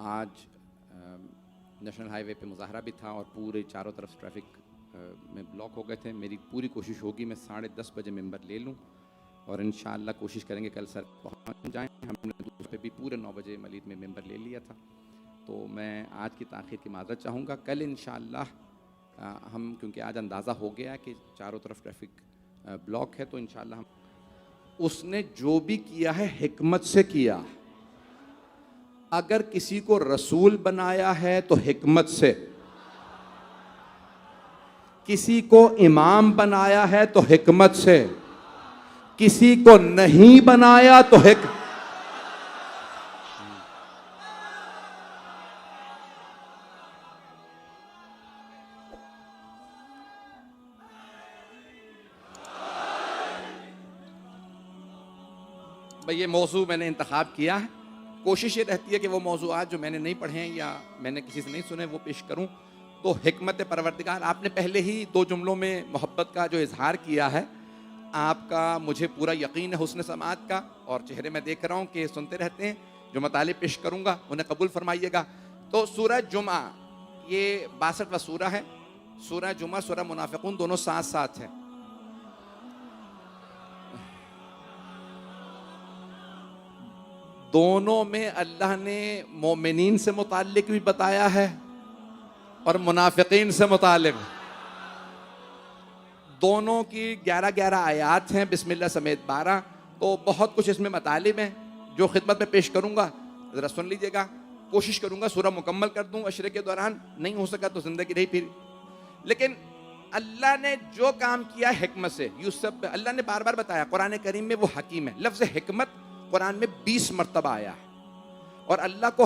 आज national highway पे मुजाहरा भी था और पूरे चारों तरफ ट्रैफिक में ब्लॉक हो गए थे। मेरी पूरी कोशिश होगी मैं 10:30 बजे मेंबर ले लूं और इंशाअल्लाह कोशिश करेंगे कल सर पहुंच जाएं। हमने दूसरे पे भी पूरे 9 बजे मलीद में मेंबर ले लिया था, तो मैं आज की ताख़ीर की माज़रत चाहूँगा। कल इंशाअल्लाह हम, क्योंकि आज अंदाज़ा हो गया कि चारों तरफ ट्रैफिक ब्लॉक है, तो इंशाअल्लाह हम उसने जो भी किया है हिकमत से किया। अगर किसी को रसूल बनाया है तो हिकमत से, किसी को इमाम बनाया है तो हिकमत से, किसी को नहीं बनाया तो भाई ये मौजू मैंने इंतखाब किया है। कोशिश ये रहती है कि वो मौज़ूआत जो मैंने नहीं पढ़े हैं या मैंने किसी से नहीं सुने वो पेश करूं। तो हिकमत परवरदिगार, आपने पहले ही 2 जुमलों में मोहब्बत का जो इजहार किया है, आपका मुझे पूरा यकीन है हुस्न समात का, और चेहरे में देख रहा हूं कि सुनते रहते हैं। जो मताले पेश करूंगा उन्हें कबूल फरमाइएगा। तो सूरह जुमा ये 62वां सूरा है। सूरह जुमा, सूरह मुनाफिकून दोनों साथ साथ हैं। दोनों में अल्लाह ने मोमिनीन से मुताल्लिक भी बताया है और मुनाफिकीन से मुताल्लिक। दोनों की 11-11 आयात हैं, बिस्मिल्लाह समेत 12। तो बहुत कुछ इसमें मतालिब हैं जो खिदमत में पेश करूंगा, ज़रा सुन लीजिएगा। कोशिश करूंगा सूरह मुकम्मल कर दूं अशरे के दौरान, नहीं हो सका तो जिंदगी रही फिर। लेकिन अल्लाह ने जो काम किया हिकमत से, यूसुफ अल्लाह ने बार बार बताया कुरान करीम में वो हकीम है। लफ्ज़ हिकमत कुरान में 20 मरतबा आया है और अल्लाह को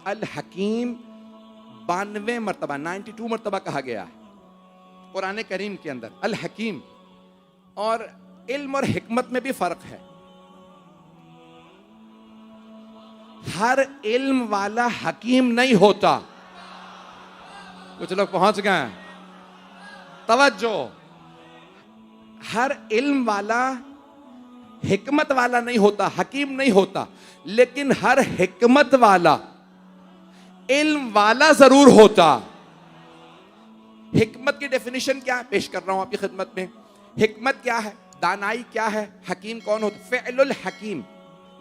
अल हकीम 92 मरतबा 92 मरतबा कहा गया है कुरान करीम के अंदर, अल हकीम। और इल्म और हिकमत में भी फर्क है। हर इल्म वाला हकीम नहीं होता। कुछ लोग पहुंच गए, तवज्जो। हर इल्म वाला हिकमत वाला नहीं होता, हकीम नहीं होता, लेकिन हर हिकमत वाला इल्म वाला जरूर होता। हिकमत की डेफिनेशन क्या है, पेश कर रहा हूं आपकी खिदमत में। हिकमत क्या है, दानाई क्या है, हकीम कौन होता? फ़िअलुल हकीम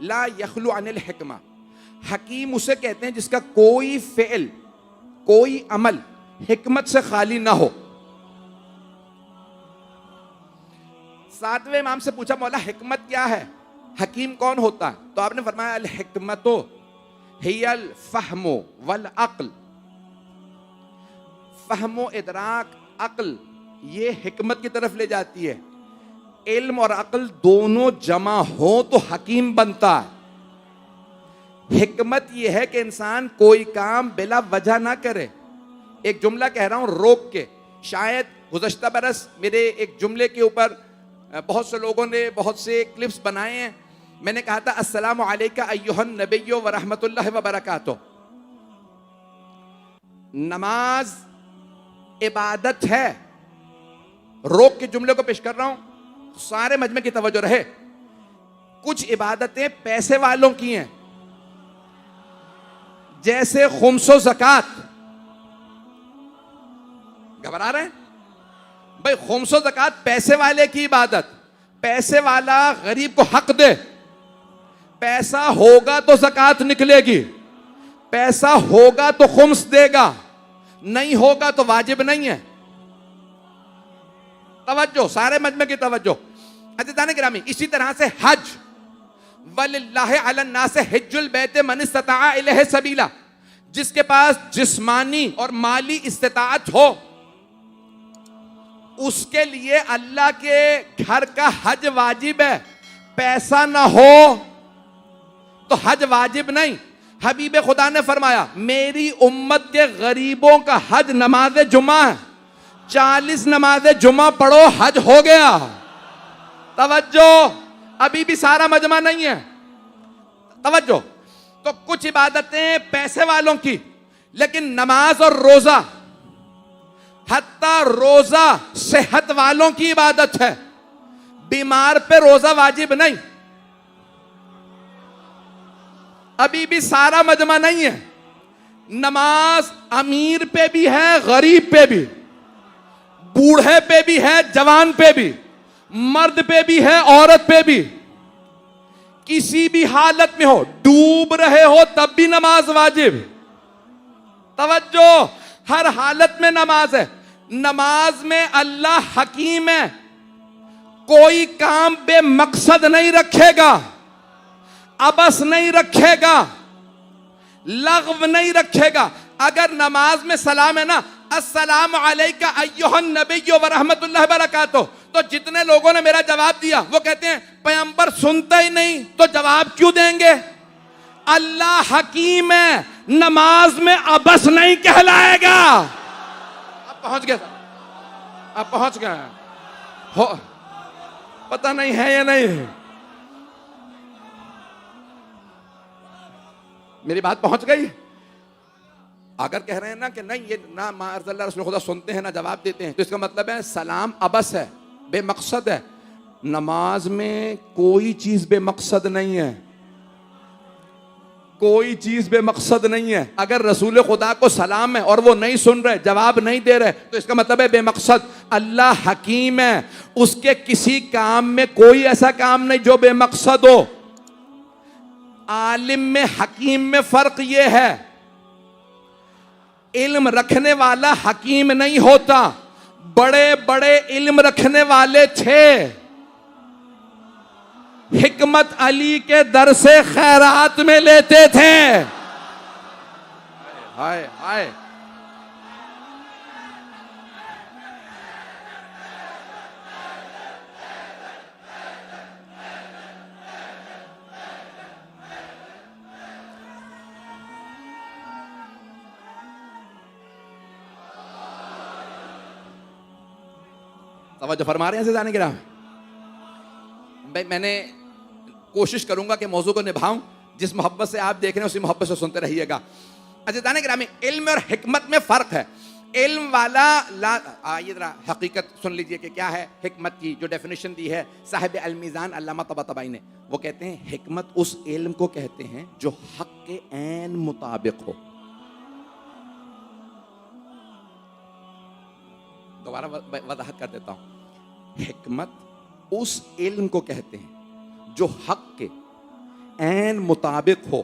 ला यखलु अनिल हिकमा। हकीम उसे कहते हैं जिसका कोई फ़िअल, कोई अमल हिकमत से खाली ना हो। सातवें इमाम से पूछा, मौला हिकमत क्या है, हकीम कौन होता है? तो आपने फरमाया अल हिकमतो हियल फहमो वल अक्ल। फहमो इदराक अक्ल ये हिकमत की तरफ ले जाती है। इल्म और अक्ल दोनों जमा हो तो हकीम बनता है। हिकमत यह है कि इंसान कोई काम बिला वजह ना करे। एक जुमला कह रहा हूं रोक के, शायद गुज़श्ता बरस मेरे एक जुमले के ऊपर बहुत से लोगों ने बहुत से क्लिप्स बनाए हैं। मैंने कहा था अस्सलामु अलैका अय्युहन नबिय्यो व रहमतुल्लाहि व बरकातुहू। नमाज इबादत है। रोक के जुमले को पेश कर रहा हूं, सारे मजमे की तवज्जो रहे। कुछ इबादतें पैसे वालों की हैं, जैसे खुम्सो ज़कात। घबरा रहे हैं भाई? खुम्सो ज़कात पैसे वाले की इबादत। पैसे वाला गरीब को हक दे, पैसा होगा तो ज़कात निकलेगी, पैसा होगा तो खुम्स देगा, नहीं होगा तो वाजिब नहीं है। तवज्जो, सारे मजमे की तवज्जो। अज़ीज़ान गिरामी, इसी तरह से हज, वलिल्लाहि अलन नास हिज्जुल बैत मन इस्तताअ इलैहि सबीला। जिसके पास जिस्मानी और माली इस्तिताअत हो उसके लिए अल्लाह के घर का हज वाजिब है। पैसा ना हो तो हज वाजिब नहीं। हबीब खुदा ने फरमाया मेरी उम्मत के गरीबों का हज नमाज जुमा है। 40 नमाज जुमा पढ़ो, हज हो गया। तवज्जो, अभी भी सारा मजमा नहीं है। तवज्जो। तो कुछ इबादतें पैसे वालों की, लेकिन नमाज और रोजा, हत्ता रोजा सेहत वालों की इबादत है। बीमार पे रोजा वाजिब नहीं। अभी भी सारा मजमा नहीं है। नमाज अमीर पे भी है, गरीब पे भी, बूढ़े पे भी है, जवान पे भी, मर्द पे भी है, औरत पे भी। किसी भी हालत में हो, डूब रहे हो तब भी नमाज वाजिब। तवज्जो, हर हालत में नमाज है। नमाज में अल्लाह हकीम है। कोई काम बेमकसद नहीं रखेगा, अबस नहीं रखेगा, लग़व नहीं रखेगा। अगर नमाज में सलाम है ना, अस्सलामु अलैका अय्युहन नबिय्यो व रहमतुल्लाहि व बरकातुहू, तो जितने लोगों ने मेरा जवाब दिया वो कहते हैं पैगंबर सुनता ही नहीं तो जवाब क्यों देंगे? अल्लाह हकीम है, नमाज में अबस नहीं कहलाएगा। अब पहुंच गया, अब पहुंच गया हो, पता नहीं है या नहीं है। मेरी बात पहुंच गई? अगर कह रहे हैं ना कि नहीं ये ना माअज़ल्लाह रसूल खुदा सुनते हैं ना जवाब देते हैं, तो इसका मतलब है सलाम अबस है, बेमकसद है। नमाज में कोई चीज बेमकसद नहीं है, कोई चीज बेमकसद नहीं है। अगर रसूल खुदा को सलाम है और वो नहीं सुन रहे, जवाब नहीं दे रहे, तो इसका मतलब है बेमकसद। अल्लाह हकीम है, उसके किसी काम में कोई ऐसा काम नहीं जो बेमकसद हो। आलिम में हकीम में फर्क ये है, इल्म रखने वाला हकीम नहीं होता। बड़े बड़े इल्म रखने वाले थे, हिकमत अली के दर से खैरात में लेते थे। हाय हाय, तवज्जो फरमा रहे हैं जाने के राम। भाई मैंने कोशिश करूंगा कि मौजू को निभाऊं, जिस मोहब्बत से आप देख रहे हैं उसी मोहब्बत से सुनते रहिएगा। अज़ीज़ान गिरामी, इल्म और हिकमत में फ़र्क है। इल्म वाला आइए जरा हकीकत सुन लीजिए कि क्या है हिकमत की जो डेफिनेशन दी है साहिब अल मीज़ान अल्लामा तबातबाई ने। वो कहते हैं हिकमत उस इल्म को कहते हैं जो हक के ऐन मुताबिक हो। दोबारा वजाहत कर देता हूं, हिकमत उस इल्म को कहते हैं जो हक के ऐन मुताबिक हो।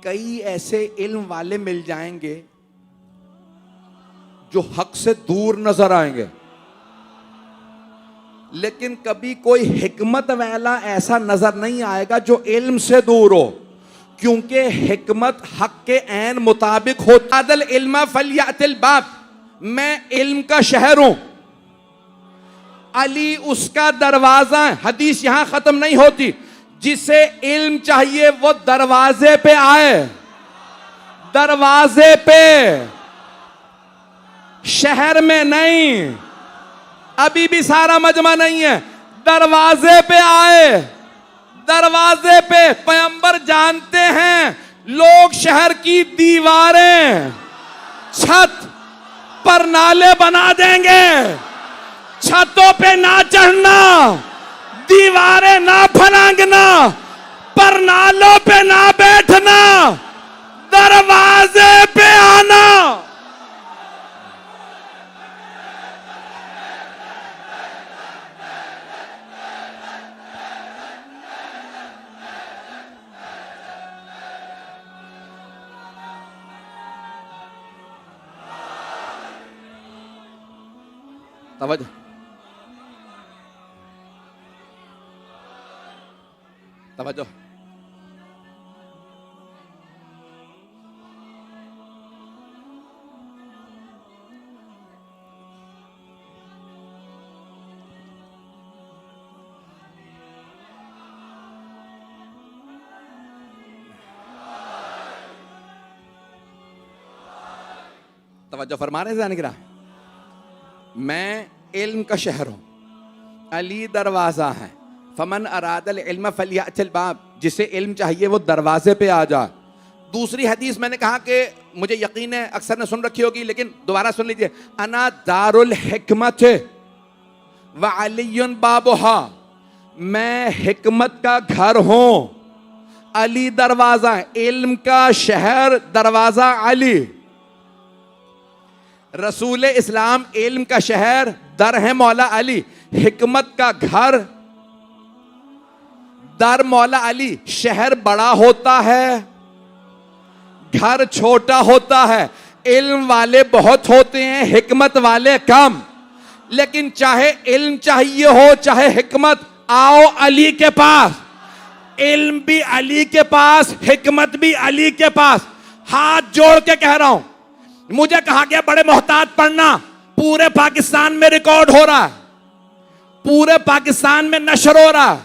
कई ऐसे इल्म वाले मिल जाएंगे जो हक से दूर नजर आएंगे, लेकिन कभी कोई हिकमत वाला ऐसा नजर नहीं आएगा जो इल्म से दूर हो, क्योंकि हिकमत हक के ऐन मुताबिक हो। अदल इल्मा फलियातिल बाब, मैं इल्म का शहर हूं, अली उसका दरवाजा है। हदीस यहां खत्म नहीं होती, जिसे इल्म चाहिए वो दरवाजे पे आए, दरवाजे पे, शहर में नहीं। अभी भी सारा मजमा नहीं है, दरवाजे पे आए, दरवाजे पे। पैगंबर जानते हैं लोग शहर की दीवारें, छत पर नाले बना देंगे, छतों पे ना चढ़ना, दीवारें ना फलांगना, पर नालों पे ना बैठना, दरवाजे पे आना। तवज्जो, तवज्जो। तवज्जो फरमा रहे हैं ज़ानिकरा। मैं इल्म का शहर हूं, अली दरवाजा है। फमन अरादल इल्म फलियातिल बाब, जिसे इल्म चाहिए वो दरवाजे पे आ जा। दूसरी हदीस मैंने कहा कि मुझे यकीन है अक्सर ने सुन रखी होगी, लेकिन दोबारा सुन लीजिए। अना दारुल हिकमत व अलीयुन बाबुहा, मैं हिकमत का घर हूं, अली दरवाजा है। इल्म का शहर, दरवाजा अली। रसूल इस्लाम इल्म का शहर, दर है मौला अली। हिकमत का घर, दर मौला अली। शहर बड़ा होता है, घर छोटा होता है। इल्म वाले बहुत होते हैं, हिकमत वाले कम। लेकिन चाहे इल्म चाहिए हो चाहे हिकमत, आओ अली के पास। इल्म भी अली के पास, हिकमत भी अली के पास। हाथ जोड़ के कह रहा हूं, मुझे कहा गया बड़े मोहतात पढ़ना, पूरे पाकिस्तान में रिकॉर्ड हो रहा है, पूरे पाकिस्तान में नशर हो रहा है।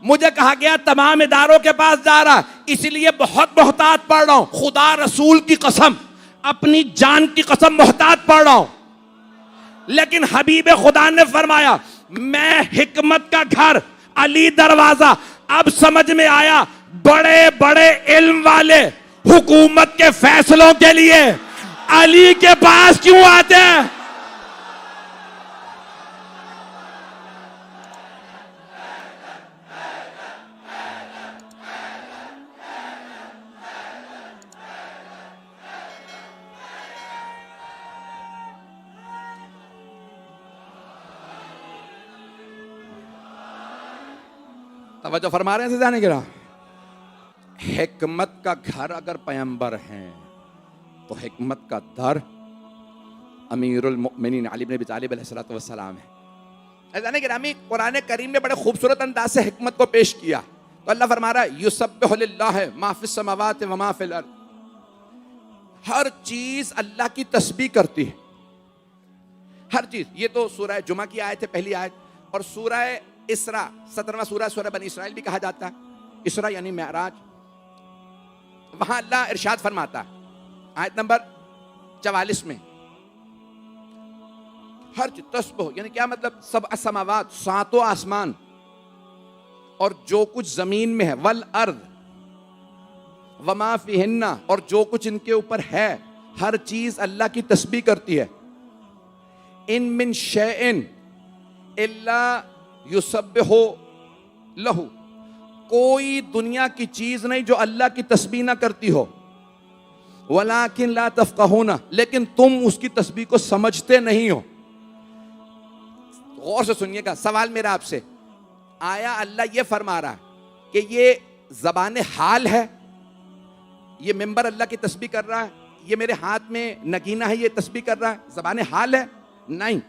मुझे कहा गया तमाम इदारों के पास जा रहा है, इसलिए बहुत मोहतात पढ़ रहा हूं। खुदा रसूल की कसम, अपनी जान की कसम मोहतात पढ़ रहा हूं। लेकिन हबीब खुदा ने फरमाया मैं हिकमत का घर, अली दरवाजा। अब समझ में आया बड़े बड़े इल्म वाले हुकूमत के फैसलों के लिए अली के पास क्यों आते हैं। तवज्जो फरमा रहे हैं जाने गिरा। हिकमत का घर अगर पैगंबर हैं तो हिकमत का दर अमीरुल मोमिनीन अली इब्न अबी तालिब अलैहिस्सलातु वस्सलाम है। जाने गिरामी, कुरान करीम में बड़े खूबसूरत अंदाज से हिकमत को पेश किया। तो अल्लाह फरमा रहा है युसब्बिहु लिल्लाहि मा फिस समावाति व मा फिल अर्द। हर चीज अल्लाह की तस्बीह करती है, हर चीज। ये तो सूरह जुमा की आयत है, पहली आयत। और सूरह इसरा 17वां सूरह, सूरह बनी इसराइल भी कहा जाता है। इसरा यानी मेराज। वहां अल्लाह इरशाद फरमाता है आयत नंबर 44 में, हर चीज तस्बीह यानी क्या मतलब, सब असमावात, सातों आसमान और जो कुछ जमीन में है, वल अर्द वमा फिहिन्ना, और जो कुछ इनके ऊपर है, हर चीज अल्लाह की तस्बीह करती है। इन मिन शैइन इल्ला युसब्बिहु लहू, कोई दुनिया की चीज नहीं जो अल्लाह की तस्बीह ना करती हो। वलाकिन ला तफ़क़हूना, लेकिन तुम उसकी तस्बीह को समझते नहीं हो। गौर से सुनिएगा, सवाल मेरा आपसे, आया अल्लाह ये फरमा रहा है कि ये ज़बान हाल है, ये मिंबर अल्लाह की तस्बीह कर रहा है, ये मेरे हाथ में नगीना है ये तस्बीह कर रहा है, ज़बान हाल है? नहीं।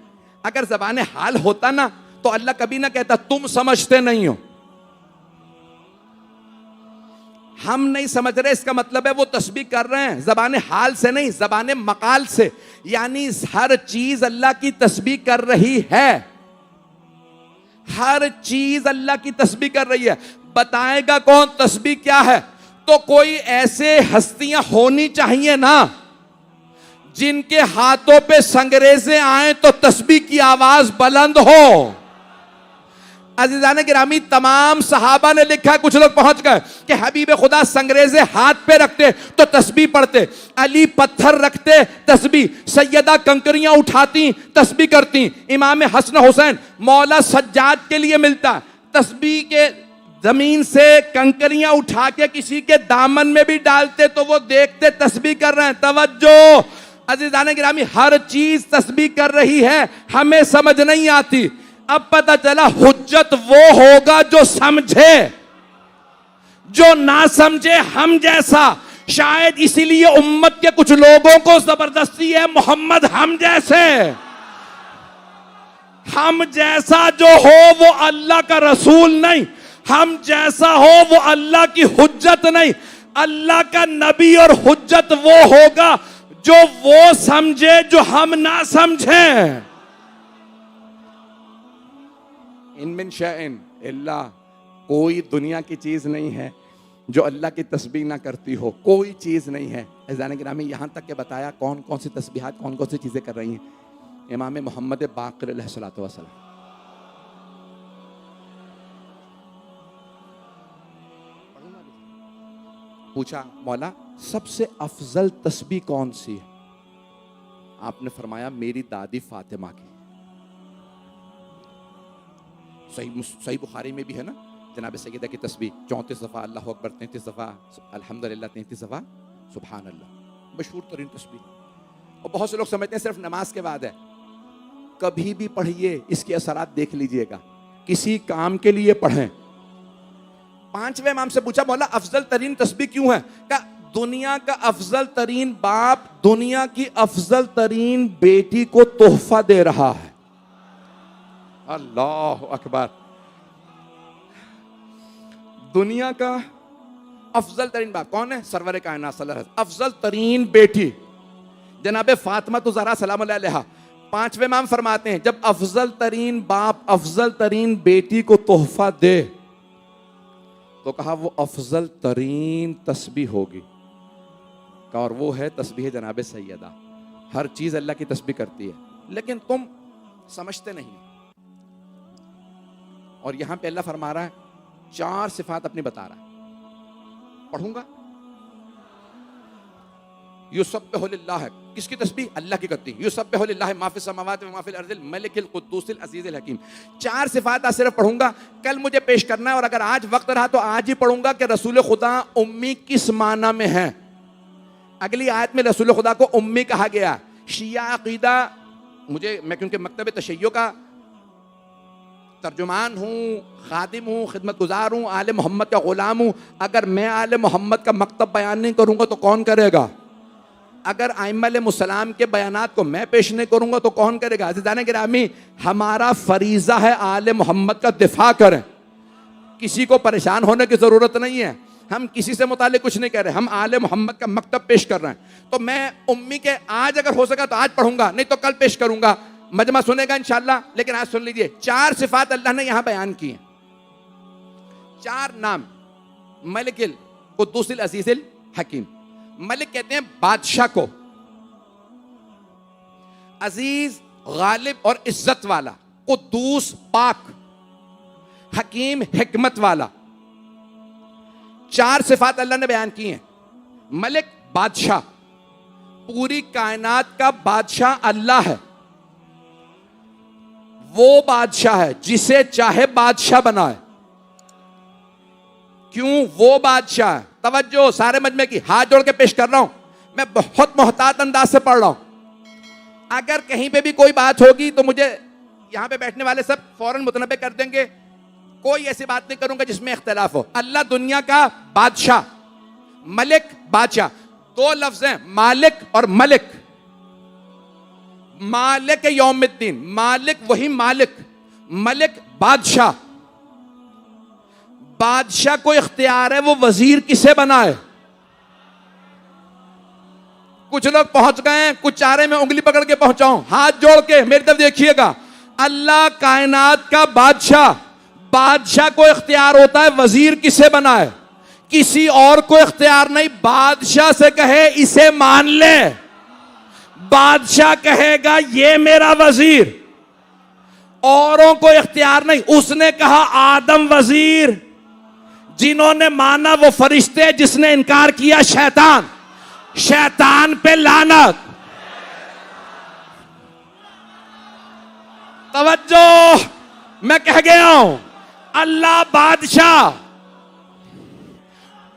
अगर ज़बान हाल होता ना तो अल्लाह कभी ना कहता तुम समझते नहीं हो। हम नहीं समझ रहे, इसका मतलब है वो तस्बीह कर रहे हैं ज़बान हाल से नहीं, ज़बान मकाल से। यानी हर चीज अल्लाह की तस्बीह कर रही है, हर चीज अल्लाह की तस्बीह कर रही है। बताएगा कौन तस्बीह क्या है? तो कोई ऐसे हस्तियां होनी चाहिए ना जिनके हाथों पे संगरेज़े आए तो तस्बीह की आवाज बुलंद हो। अज़ीज़ान गिरामी, तमाम सहाबा ने लिखा है, कुछ लोग पहुंच गए कि हबीब खुदा संगरेज़े हाथ पे रखते तो तस्बीह पढ़ते, अली पत्थर रखते तस्बीह, सैयदा कंकरियां उठाती तस्बीह करती, इमाम हसन हुसैन मौला सज्जाद के लिए मिलता तस्बीह के जमीन से कंकरियां उठा के किसी के दामन में भी डालते तो वो देखते तस्बीह कर रहे हैं। तवज्जो अज़ीज़ान गिरामी, हर चीज तस्बीह कर रही है, हमें समझ नहीं आती। अब पता चला हुज्जत वो होगा जो समझे, जो ना समझे हम जैसा। शायद इसीलिए उम्मत के कुछ लोगों को जबरदस्ती है मोहम्मद हम जैसे। हम जैसा जो हो वो अल्लाह का रसूल नहीं, हम जैसा हो वो अल्लाह की हुज्जत नहीं। अल्लाह का नबी और हुज्जत वो होगा जो वो समझे जो हम ना समझे। इन मिन शैइन इल्ला, कोई दुनिया की चीज नहीं है जो अल्लाह की तस्बीह ना करती हो, कोई चीज नहीं है। अज़ीज़ान गिरामी, यहां तक के बताया कौन कौन सी तस्बीहात कौन कौन सी चीजें कर रही हैं। इमाम मोहम्मद बाक़िर अलैहिस्सलातु वस्सलाम, पूछा मौला सबसे अफजल तस्बीह कौन सी है? आपने फरमाया मेरी दादी फातिमा की। सही बुखारी में भी है ना, जनाब सैयदा की तस्बीह 34 दफ़ा अल्लाहु अकबर, 33 दफ़ा अल्हम्दुलिल्लाह, 33 दफ़ा सुभान अल्लाह, मशहूर तरीन तस्बीह। और बहुत से लोग समझते हैं सिर्फ नमाज के बाद है। कभी भी पढ़िए, इसके असरात देख लीजिएगा, किसी काम के लिए पढ़ें। पांचवें इमाम से पूछा मौला अफजल तरीन तस्बीह क्यों है? कहा दुनिया का अफजल तरीन बाप दुनिया की अफजल तरीन बेटी को तोहफा दे रहा है। अल्लाह अकबर। दुनिया का अफजल तरीन बाप कौन है? सरवर कायनात सल्लल्लाहु अलैहि वसल्लम। अफजल तरीन बेटी जनाब फातिमा तो ज़हरा सलाम अलैहा। पांचवें इमाम फरमाते हैं जब अफजल तरीन बाप अफजल तरीन बेटी को तोहफा दे तो कहा वो अफजल तरीन तस्बीह होगी, और वो है तस्बीह जनाब सैयदा। हर चीज अल्लाह की तस्बीह करती है, लेकिन तुम समझते नहीं। और यहां पे अल्लाह फरमा रहा है, 4 सिफात अपनी बता रहा है। पढ़ूंगा, युसब्बिहु लिल्लाह, किसकी तस्बीह? अल्लाह की करती है। युसब्बिहु लिल्लाह मा फिस समावाति व मा फिल अर्दिल मलिकिल कुद्दूसिल अजीजिल हकीम। 4 सिफात आज सिर्फ पढ़ूंगा, कल मुझे पेश करना है, और अगर आज वक्त रहा तो आज ही पढ़ूंगा कि रसूल खुदा उम्मी किस माना में है। अगली आयत में रसूल खुदा को उम्मी कहा गया। शिया अकीदा, मैं क्योंकि मकतब तशय्यो का तर्जुमान हूँ, खादिम हूँ, खिदमत गुजार हूँ, आले मोहम्मद का गुलाम हूँ। अगर मैं आले मोहम्मद का मकतब बयान नहीं करूँगा तो कौन करेगा? अगर आइम्मा मुसलाम के बयानात को मैं पेश नहीं करूँगा तो कौन करेगा? अज़ीज़ान गिरामी, हमारा फरीज़ा है आले मोहम्मद का दिफा करें। किसी को परेशान होने की ज़रूरत नहीं है, हम किसी से मुतालिक कुछ नहीं कह रहे, हम आले मोहम्मद का मकतब पेश कर रहे हैं। तो मैं उम्मी के आज अगर हो सका तो आज पढ़ूंगा, नहीं तो कल पेश करूंगा, मजमा सुनेगा इंशाअल्लाह। लेकिन आज सुन लीजिए, 4 सिफात अल्लाह ने यहां बयान की हैं। 4 नाम, मलिकिल कुद्दूसिल अजीजिल हकीम। मलिक कहते हैं बादशाह को, अजीज गालिब और इज्जत वाला, कुद्दूस पाक, हकीम हिकमत वाला। 4 सिफात अल्लाह ने बयान की हैं। मलिक बादशाह, पूरी कायनात का बादशाह अल्लाह है। वो बादशाह है जिसे चाहे बादशाह बनाए। क्यों वो बादशाह है? तवज्जो सारे मजमे की, हाथ जोड़ के पेश कर रहा हूं, मैं बहुत मोहतात अंदाज से पढ़ रहा हूं। अगर कहीं पे भी कोई बात होगी तो मुझे यहां पे बैठने वाले सब फौरन मुतनबे कर देंगे, कोई ऐसी बात नहीं करूंगा जिसमें इख्तिलाफ हो। अल्लाह दुनिया का बादशाह, मलिक, बादशाह, दो लफ्ज हैं, मालिक और मलिक। मालिक यौमिद्दीन, मालिक वही मालिक, मलिक बादशाह। बादशाह को इख्तियार है वो वजीर किसे बनाए। कुछ लोग पहुंच गए हैं, कुछ चारे में उंगली पकड़ के पहुंचाऊं, हाथ जोड़ के मेरी तरफ देखिएगा। अल्लाह कायनात का बादशाह, बादशाह को इख्तियार होता है वजीर किसे बनाए, किसी और को इख्तियार नहीं। बादशाह से कहे इसे मान ले, बादशाह कहेगा ये मेरा वजीर, औरों को इख्तियार नहीं। उसने कहा आदम वजीर, जिन्होंने माना वो फरिश्ते, जिसने इनकार किया शैतान, शैतान पे लानत। तवज्जो, मैं कह गया हूं, अल्लाह बादशाह,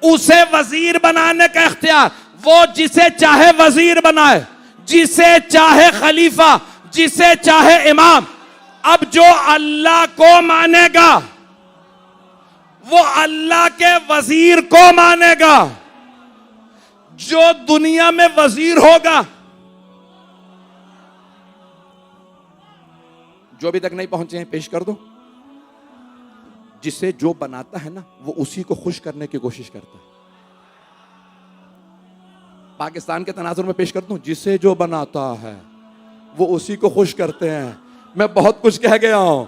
उसे वजीर बनाने का इख्तियार, वो जिसे चाहे वजीर बनाए, जिसे चाहे खलीफा, जिसे चाहे इमाम। अब जो अल्लाह को मानेगा वो अल्लाह के वजीर को मानेगा। जो दुनिया में वजीर होगा, जो अभी तक नहीं पहुंचे हैं पेश कर दो। जिसे जो बनाता है ना वो उसी को खुश करने की कोशिश करता है। पाकिस्तान के तनाजुर में पेश कर दूं, जिसे जो बनाता है वो उसी को खुश करते हैं। मैं बहुत कुछ कह गया हूं।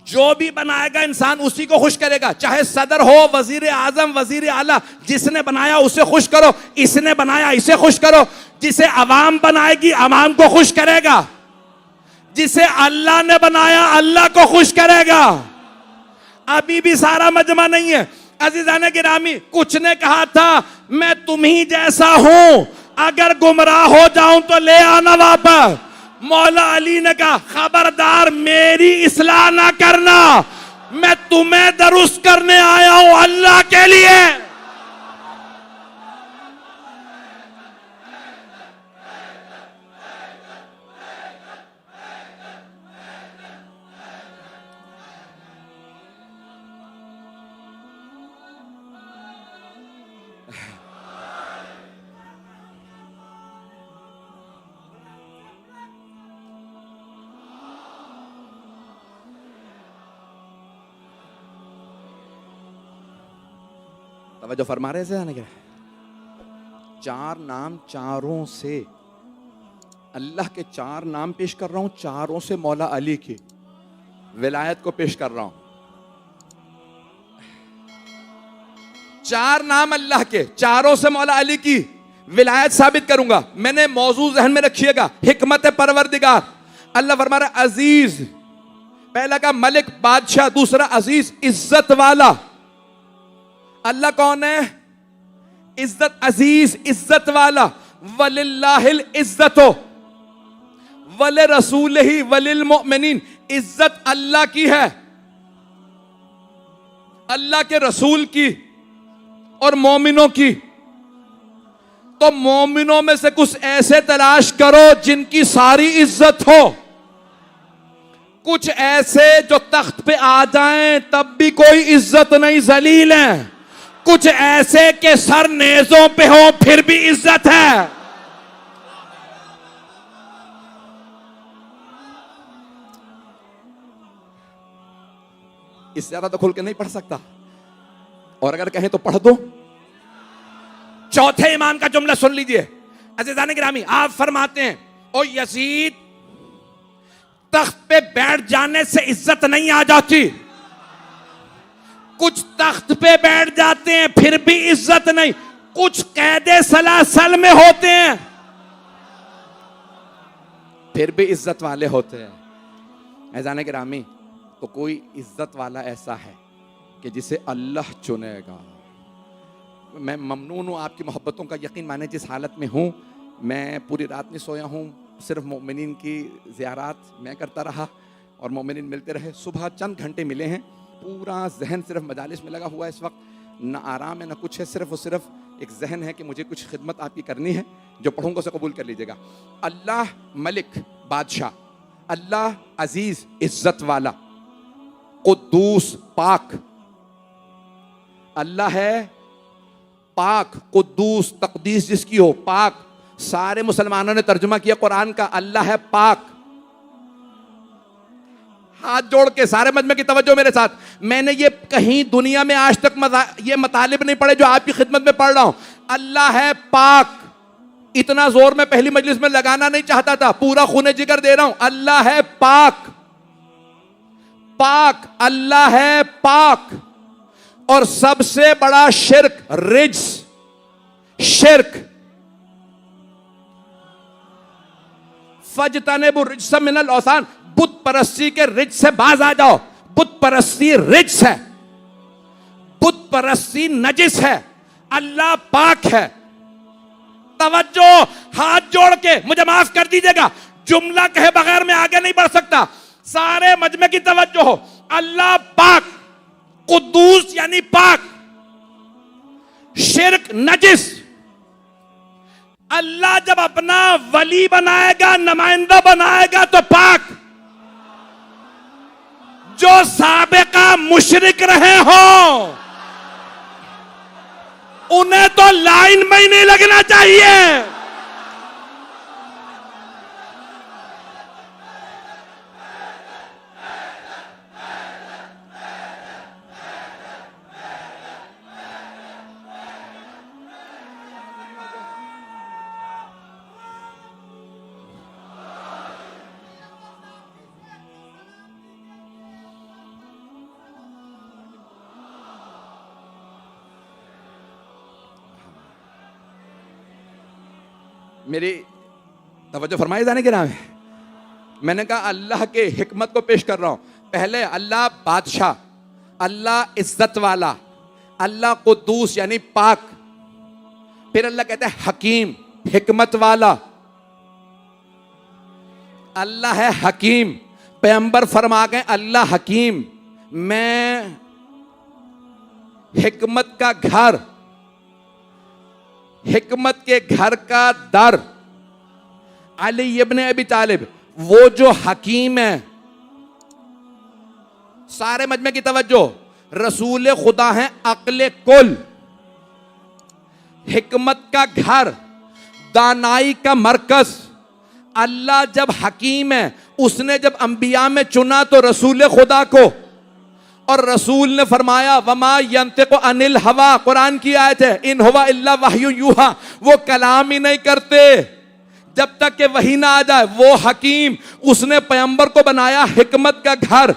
जो भी बनाएगा इंसान उसी को खुश करेगा, चाहे सदर हो, वजीर आजम, वजीर आला, जिसने बनाया उसे खुश करो, इसने बनाया इसे खुश करो। जिसे अवाम बनाएगी अवाम को खुश करेगा, जिसे अल्लाह ने बनाया अल्लाह को खुश करेगा। अभी भी सारा मजमा नहीं है। अजीजान गिरामी, कुछ ने कहा था मैं तुम ही जैसा हूं, अगर गुमराह हो जाऊं तो ले आना वापस। मौला अली ने कहा खबरदार मेरी इस्लाह ना करना, मैं तुम्हें दुरुस्त करने आया हूं अल्लाह के लिए। तवज्जो फरमा रहे हैं क्या? चार नाम, चारों से अल्लाह के चार नाम पेश कर रहा हूं, चारों से मौला अली की विलायत को पेश कर रहा हूं। चार नाम अल्लाह के, चारों से मौला अली की विलायत साबित करूंगा। मैंने मौजू जहन में रखिएगा, हिकमत परवरदिगार। अल्लाह फरमा रहा अजीज, पहला का मलिक बादशाह, दूसरा अजीज इज्जत वाला। अल्लाह कौन है? इज्जत, अजीज इज्जत वाला। वलिल्लाहिल इज्जतो वले रसूलिही वलिल मोमिनीन, इज्जत अल्लाह की है, अल्लाह के रसूल की और मोमिनों की। तो मोमिनों में से कुछ ऐसे तलाश करो जिनकी सारी इज्जत हो, कुछ ऐसे जो तख्त पे आ जाएं तब भी कोई इज्जत नहीं, जलील हैं, कुछ ऐसे के सर नेजों पे हो फिर भी इज्जत है। इससे ज्यादा तो खुल के नहीं पढ़ सकता, और अगर कहें तो पढ़ दो। चौथे इमाम का जुमला सुन लीजिए। अज़ीज़ान गिरामी, आप फरमाते हैं ओ यजीद, तख्त पे बैठ जाने से इज्जत नहीं आ जाती, कुछ तख्त पे बैठ जाते हैं फिर भी इज्जत नहीं, कुछ कैदे सलासल में होते हैं फिर भी इज्जत वाले होते हैं। अज़ीज़ान गिरामी, तो कोई इज्जत वाला ऐसा है कि जिसे अल्लाह चुनेगा। मैं ममनून हूं आपकी मोहब्बतों का, यकीन माने जिस हालत में हूं, मैं पूरी रात नहीं सोया हूं, सिर्फ मोमिनीन की ज़ियारात मैं करता रहा और मोमिनीन मिलते रहे। सुबह चंद घंटे मिले हैं, पूरा जहन सिर्फ मजालिस में लगा हुआ है इस वक्त, न आराम है न कुछ है, सिर्फ और सिर्फ एक जहन है कि मुझे कुछ खिदमत आपकी करनी है, जो पढ़ूंगा उसे कबूल कर लीजिएगा। अल्लाह मलिक बादशाह, अल्लाह अजीज इज्जत वाला, कुद्दूस पाक, अल्लाह है पाक, कुद्दूस तकदीस जिसकी हो, पाक। सारे मुसलमानों ने तर्जुमा किया कुरान का, अल्लाह है पाक। हाथ जोड़ के सारे मजमे की तवज्जो मेरे साथ। मैंने ये कहीं दुनिया में आज तक ये मतालिब नहीं पढ़े जो आपकी खिदमत में पढ़ रहा हूं। अल्लाह है पाक। इतना जोर मैं पहली मजलिस में लगाना नहीं चाहता था, पूरा खूने जिगर दे रहा हूं। अल्लाह है पाक, पाक, अल्लाह है पाक। और सबसे बड़ा शिर्क रिज्स, शिर्क, फजतनेबु रिज्स मिनल औसान, बुत परस्ती के रिज से बाज आ जाओ। बुत परस्ती रिज है, बुत परस्ती नजिस है, अल्लाह पाक है। तवज्जो, हाथ जोड़ के मुझे माफ कर दीजिएगा, जुमला कहे बगैर मैं आगे नहीं बढ़ सकता। सारे मजमे की तवज्जो हो। अल्लाह पाक, कुद्दूस यानी पाक, शिर्क नजिस। अल्लाह जब अपना वली बनाएगा, नुमाइंदा बनाएगा तो पाक। जो साबिका मुशरिक रहे हो उन्हें तो लाइन में ही नहीं लगना चाहिए। मेरी तवज्जो फरमाए जाने के नाम है। मैंने कहा अल्लाह के हिकमत को पेश कर रहा हूं। पहले अल्लाह बादशाह, अल्लाह इज्जत वाला, अल्लाह कुद्दूस यानी पाक। फिर अल्लाह कहता है हकीम, हिकमत वाला। अल्लाह है हकीम। पैगंबर फरमा गए अल्लाह हकीम। मैं हिकमत का घर, हिकमत के घर का दर, अली इब्ने अबी तालिब, वो जो हकीम है। सारे मजमे की तवज्जो, रसूल खुदा हैं अक्ले कुल, हिकमत का घर, दानाई का मरकज। अल्लाह जब हकीम है, उसने जब अंबिया में चुना तो रसूल खुदा को, और रसूल ने फरमाया वमा यंतिकु अनिल हवा, कुरान की आयत है, इन हुवा इल्ला वहयु यूहा, वो कलाम ही नहीं करते जब तक कि वही ना आ जाए। वो हकीम, उसने पैगंबर को बनाया हिकमत का घर,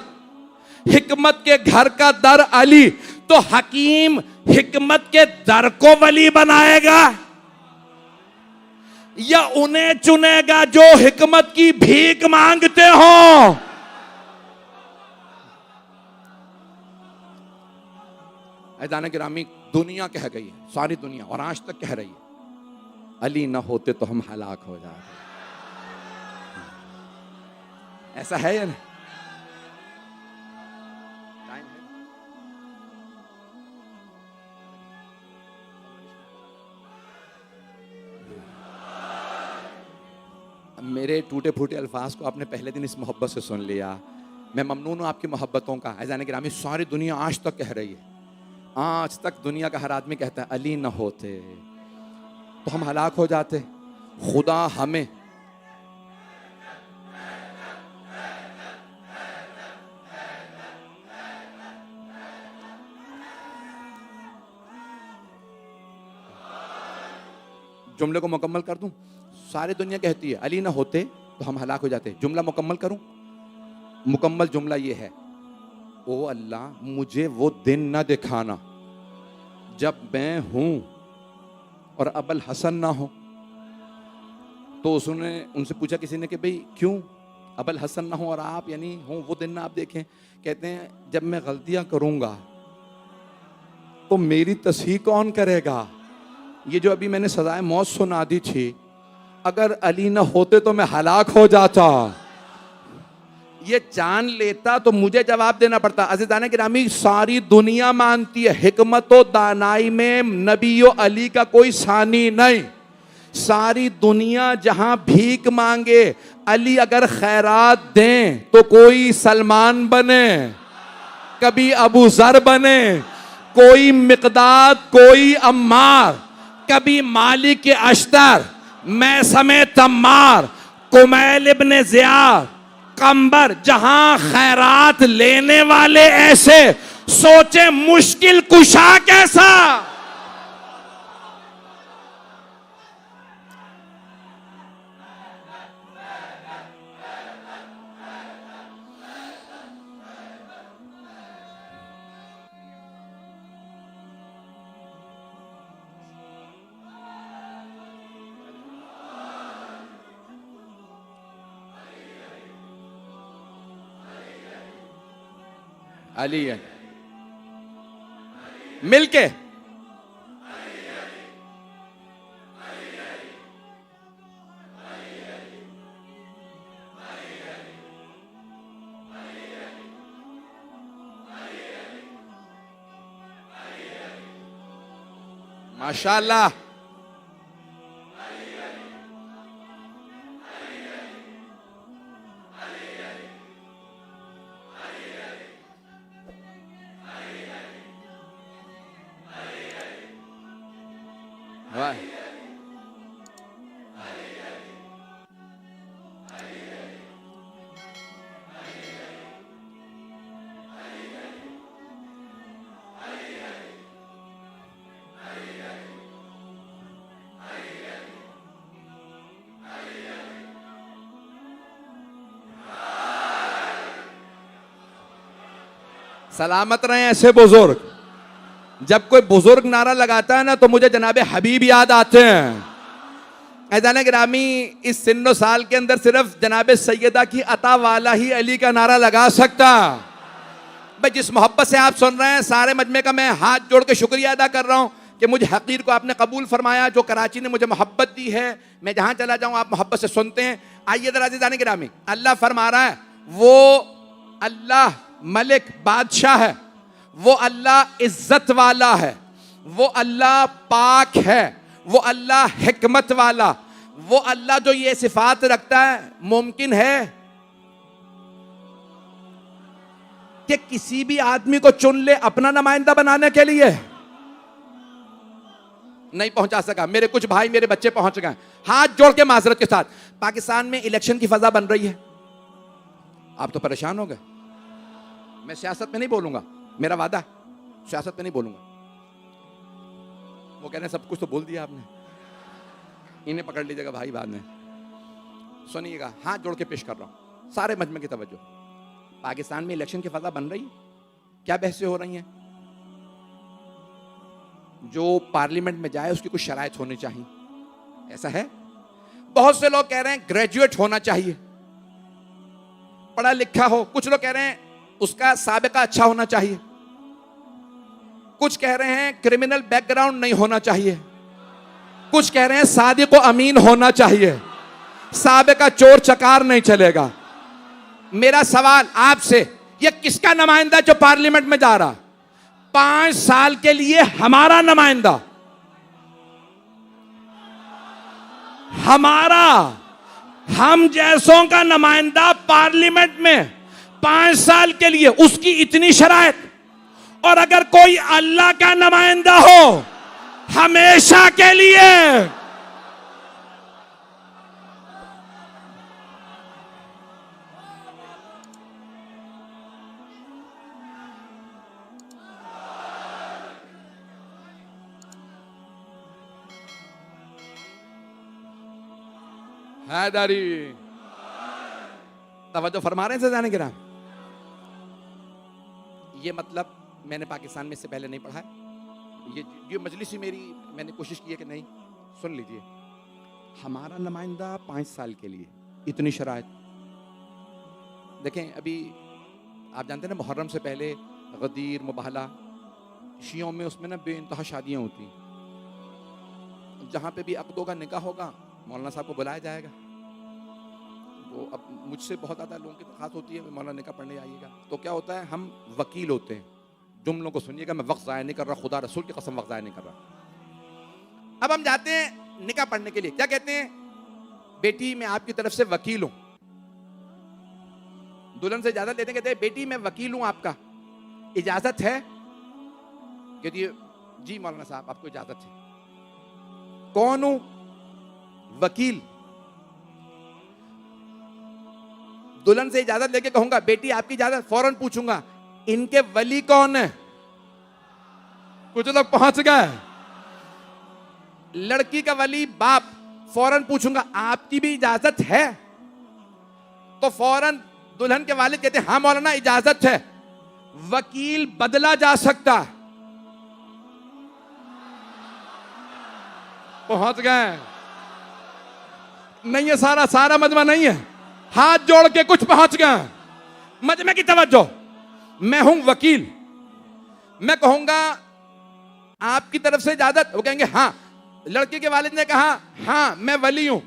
हिकमत के घर का दर अली। तो हकीम हिकमत के दर को वली बनाएगा या उन्हें चुनेगा जो हिकमत की भीख मांगते हो? ऐदान गिरामी, दुनिया कह गई है, सारी दुनिया और आज तक कह रही है अली ना होते तो हम हलाक हो जाते। ऐसा है या नहीं? टाइम है। मेरे टूटे फूटे अल्फाज को आपने पहले दिन इस मोहब्बत से सुन लिया। मैं ममनून हूं आपकी मोहब्बतों का। ऐदान गिरामी, सारी दुनिया आज तक कह रही है, आज तक दुनिया का हर आदमी कहता है अली न होते तो हम हलाक हो जाते। खुदा हमें जुमले को मुकम्मल कर दूं। सारी दुनिया कहती है अली न होते तो हम हलाक हो जाते। जुमला मुकम्मल करूं? मुकम्मल जुमला ये है, ओ अल्लाह मुझे वो दिन न दिखाना जब मैं हूं और अबल हसन ना हो। तो उसने उनसे पूछा किसी ने कि भाई क्यों अबल हसन ना हो और आप यानी हो, वो दिन ना आप देखें। कहते हैं जब मैं गलतियां करूंगा तो मेरी तस्हीह कौन करेगा? ये जो अभी मैंने सजाए मौत सुना दी थी, अगर अली न होते तो मैं हलाक हो जाता, ये जान लेता तो मुझे जवाब देना पड़ता। अज़ीज़ान गिरामी, सारी दुनिया मानती है हिकमत व दानाई में नबी व अली का कोई सानी नहीं। सारी दुनिया जहां भीख मांगे, अली अगर खैरात दें तो कोई सलमान बने, कभी अबू जर बने, कोई मिकदाद, कोई अम्मार, कभी मालिक अश्तर, मैं समेत तम्मार, कुमैल इब्ने ज़ियाद, कंबर, जहां खैरात लेने वाले ऐसे, सोचे मुश्किल कुशा कैसा। अली है मिलके माशाअल्लाह। वाह, सलामत रहे ऐसे बुजुर्ग। जब कोई बुजुर्ग नारा लगाता है ना तो मुझे जनाबे हबीब याद आते हैं। ऐज़ान गिरामी, इस सिन्नो साल के अंदर सिर्फ जनाबे सैयदा की अता वाला ही अली का नारा लगा सकता। भाई, जिस मोहब्बत से आप सुन रहे हैं, सारे मजमे का मैं हाथ जोड़ के शुक्रिया अदा कर रहा हूँ कि मुझे हकीर को आपने कबूल फरमाया। जो कराची ने मुझे मोहब्बत दी है, मैं जहाँ चला जाऊँ आप मोहब्बत से सुनते हैं। आइए जरा ऐज़ान गिरामी, अल्लाह फरमा रहा है, वो अल्लाह मलिक बादशाह है, वो अल्लाह इज्जत वाला है, वो अल्लाह पाक है, वो अल्लाह हिकमत वाला, वो अल्लाह जो ये सिफात रखता है। मुमकिन है कि किसी भी आदमी को चुन ले अपना नुमाइंदा बनाने के लिए? नहीं पहुंचा सका। मेरे कुछ भाई, मेरे बच्चे पहुंच गए। हाथ जोड़ के माजरत के साथ, पाकिस्तान में इलेक्शन की फजा बन रही है। आप तो परेशान हो गए। मैं सियासत में नहीं बोलूंगा, मेरा वादा है, सियासत में नहीं बोलूंगा। वो कह रहे हैं सब कुछ तो बोल दिया आपने, इन्हें पकड़ लीजिएगा भाई बाद में। सुनिएगा, हाथ जोड़ के पेश कर रहा हूं, सारे मजमे की तवज्जो। पाकिस्तान में इलेक्शन की फजा बन रही है। क्या बहसें हो रही हैं? जो पार्लियामेंट में जाए उसकी कुछ शराइत होनी चाहिए, ऐसा है। बहुत से लोग कह रहे हैं ग्रेजुएट होना चाहिए, पढ़ा लिखा हो। कुछ लोग कह रहे हैं उसका साबिका अच्छा होना चाहिए। कुछ कह रहे हैं क्रिमिनल बैकग्राउंड नहीं होना चाहिए। कुछ कह रहे हैं सादिक व अमीन होना चाहिए, साबिका चोर चकार नहीं चलेगा। मेरा सवाल आपसे, ये किसका नुमाइंदा जो पार्लियामेंट में जा रहा? 5 साल के लिए हमारा नुमाइंदा, हमारा, हम जैसों का नुमाइंदा पार्लियामेंट में 5 साल के लिए, उसकी इतनी शराइत। और अगर कोई अल्लाह का नुमाइंदा हो हमेशा के लिए, हैदरी तवज्जो फरमा रहे हैं जाने गिरा। ये मतलब मैंने पाकिस्तान में इससे पहले नहीं पढ़ा है। ये मजलिस ही मेरी, मैंने कोशिश की है कि नहीं, सुन लीजिए। हमारा नुमाइंदा 5 साल के लिए, इतनी शराइत। देखें, अभी आप जानते हैं ना, मुहर्रम से पहले गदीर मुबाहला, शियों में उसमें ना बेइंतहा शादियाँ होती। जहाँ पे भी अक़दों का निकाह होगा मौलाना साहब को बुलाया जाएगा। वो अब मुझसे बहुत ज़्यादा लोगों की दरख्वास्त होती है मौलाना निकाह पढ़ने आइएगा। तो क्या होता है, हम वकील होते हैं। जुमलों को सुनिएगा, मैं वक्त ज़ाया नहीं कर रहा, खुदा रसूल की कसम वक्त ज़ाया नहीं कर रहा। अब हम जाते हैं निकाह पढ़ने के लिए, क्या कहते हैं, बेटी मैं आपकी तरफ से वकील हूं। दुल्हन से इजाजत लेते, कहते हैं बेटी मैं वकील हूं आपका, इजाजत है? कहती है जी मौलाना साहब आपको इजाजत है। कौन हूं? वकील। दुल्हन से इजाजत लेके कहूंगा बेटी आपकी इजाजत, फौरन पूछूंगा इनके वली कौन है? कुछ लोग पहुंच गए। लड़की का वली बाप, फौरन पूछूंगा आपकी भी इजाजत है? तो फौरन दुल्हन के वालिद कहते हैं हाँ मौलाना इजाजत है। वकील बदला जा सकता है। पहुंच गए? नहीं है, सारा मजमा नहीं है, हाथ जोड़ के कुछ पहुंच गए। मजमे की तवज्जो। मैं हूं वकील, मैं कहूंगा आपकी तरफ से इजाजत, वो कहेंगे हाँ। लड़के के वालिद ने कहा हाँ मैं वली हूं।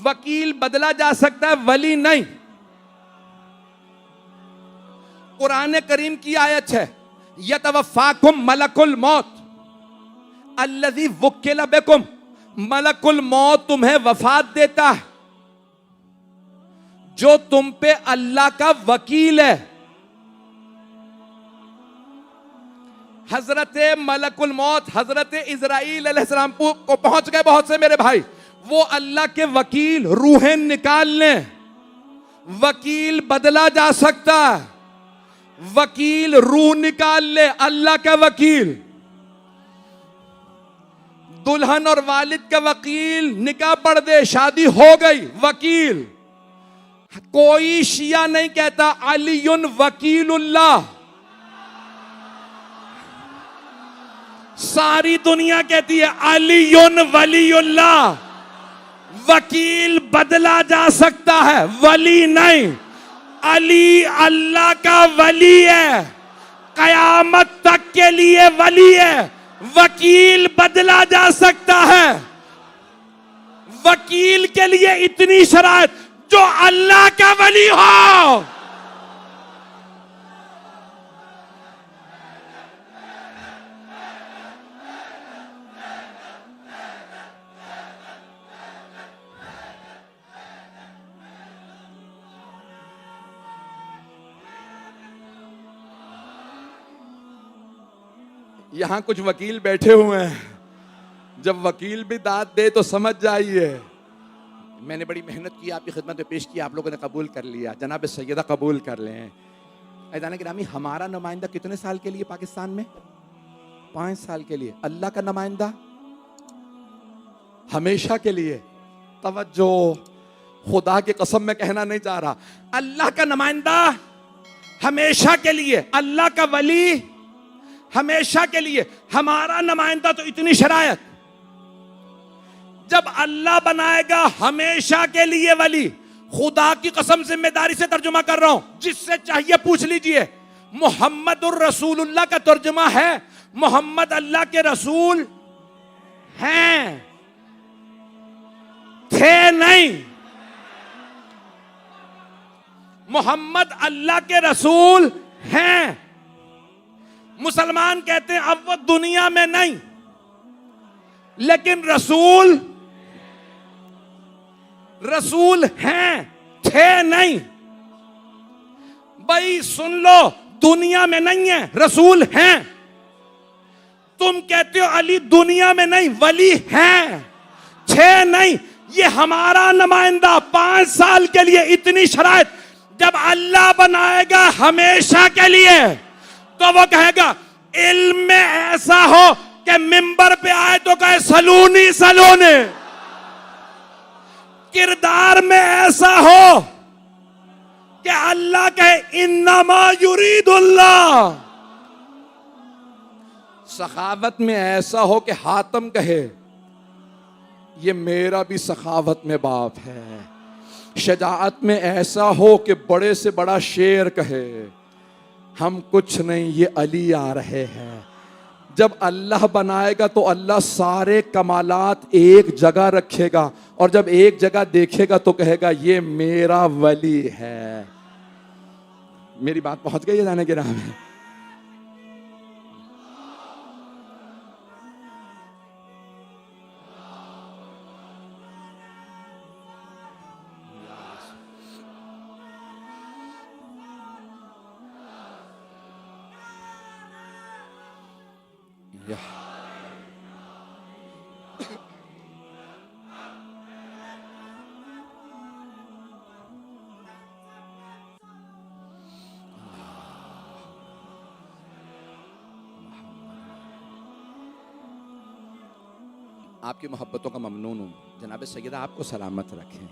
वकील बदला जा सकता है, वली नहीं। कुरान करीम की आयत है यतवफ़ाकुम मलकुल मौत अल्लज़ी वुक्किला बिकुम। मलकुल मौत तुम्हें वफात देता है जो तुम पे अल्लाह का वकील है। हजरत मलकुल मौत हजरत इजराइल अलैहिस्सलाम को पहुंच गए बहुत से मेरे भाई। वो अल्लाह के वकील रूहें निकाल लें। वकील बदला जा सकता है, वकील रूह निकाल ले, अल्लाह का वकील। दुल्हन और वालिद का वकील निकाह पढ़ दे, शादी हो गई, वकील। कोई शिया नहीं कहता अलीयुन वकीलुल्लाह, सारी दुनिया कहती है अलीयुन वलीउल्लाह। वकील बदला जा सकता है, वली नहीं। अली अल्लाह का वली है, कयामत तक के लिए वली है। वकील बदला जा सकता है। वकील के लिए इतनी शराइत, जो अल्लाह का वली हो। यहां कुछ वकील बैठे हुए हैं, जब वकील भी दाद दे तो समझ जाइए। मैंने बड़ी मेहनत की, आपकी खिदमत में पेश किया, आप लोगों ने कबूल कर लिया। जनाब सैयदा कबूल कर लें। ऐदान गिरामी, हमारा नुमाइंदा कितने साल के लिए पाकिस्तान में? 5 साल के लिए। अल्लाह का नुमाइंदा हमेशा के लिए। तवज्जो, खुदा की कसम मैं कहना नहीं चाह रहा, अल्लाह का नुमाइंदा हमेशा के लिए, अल्लाह का वली हमेशा के लिए। हमारा नुमाइंदा तो इतनी शरायत, जब अल्लाह बनाएगा हमेशा के लिए वली। खुदा की कसम जिम्मेदारी से तर्जुमा कर रहा हूं, जिससे चाहिए पूछ लीजिए। मुहम्मदुर रसूलुल्लाह का तर्जुमा है मोहम्मद अल्लाह के रसूल हैं, थे नहीं। मोहम्मद अल्लाह के रसूल हैं। मुसलमान कहते हैं अब वो दुनिया में नहीं, लेकिन रसूल हैं, थे नहीं। भाई सुन लो, दुनिया में नहीं है, रसूल हैं। तुम कहते हो अली दुनिया में नहीं, वली हैं, थे नहीं। ये हमारा नुमाइंदा 5 साल के लिए, इतनी शराइत। जब अल्लाह बनाएगा हमेशा के लिए, तो वो कहेगा इल्म में ऐसा हो कि मिंबर पे आए तो कहे सलूनी सलूनी। किरदार में ऐसा हो कि अल्लाह कहे इन्नमा युरीदुल्लाह। सखावत में ऐसा हो कि हातम कहे ये मेरा भी सखावत में बाप है। शजाअत में ऐसा हो कि बड़े से बड़ा शेर कहे हम कुछ नहीं, ये अली आ रहे हैं। जब अल्लाह बनाएगा तो अल्लाह सारे कमालात एक जगह रखेगा, और जब एक जगह देखेगा तो कहेगा ये मेरा वली है। मेरी बात पहुंच गई है जाने के राह में? आपकी मोहब्बतों का ममनून हूँ। जनाब सैयदा आपको सलामत रखें।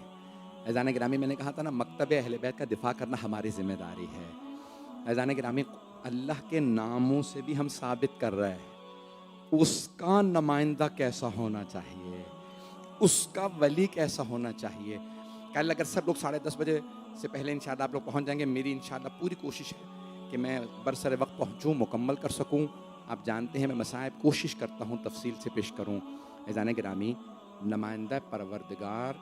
ऐज़ान गिरामी, मैंने कहा था ना, मकतब अहले बैत का दिफा करना हमारी जिम्मेदारी है। ऐज़ान गिरामी, अल्लाह के नामों से भी हम साबित कर रहे हैं उसका नुमाइंदा कैसा होना चाहिए, उसका वली कैसा होना चाहिए। कल अगर सब लोग 10:30 बजे से पहले इंशाअल्लाह आप लोग पहुँच जाएंगे, मेरी इंशाअल्लाह पूरी कोशिश है कि मैं बरसर वक्त पहुँचूँ, मुकम्मल कर सकूँ। आप जानते हैं मैं मसाइब कोशिश करता हूँ तफसील से पेश करूँ। ऐज़ान गिरामी, नुमाइंदा परवरदिगार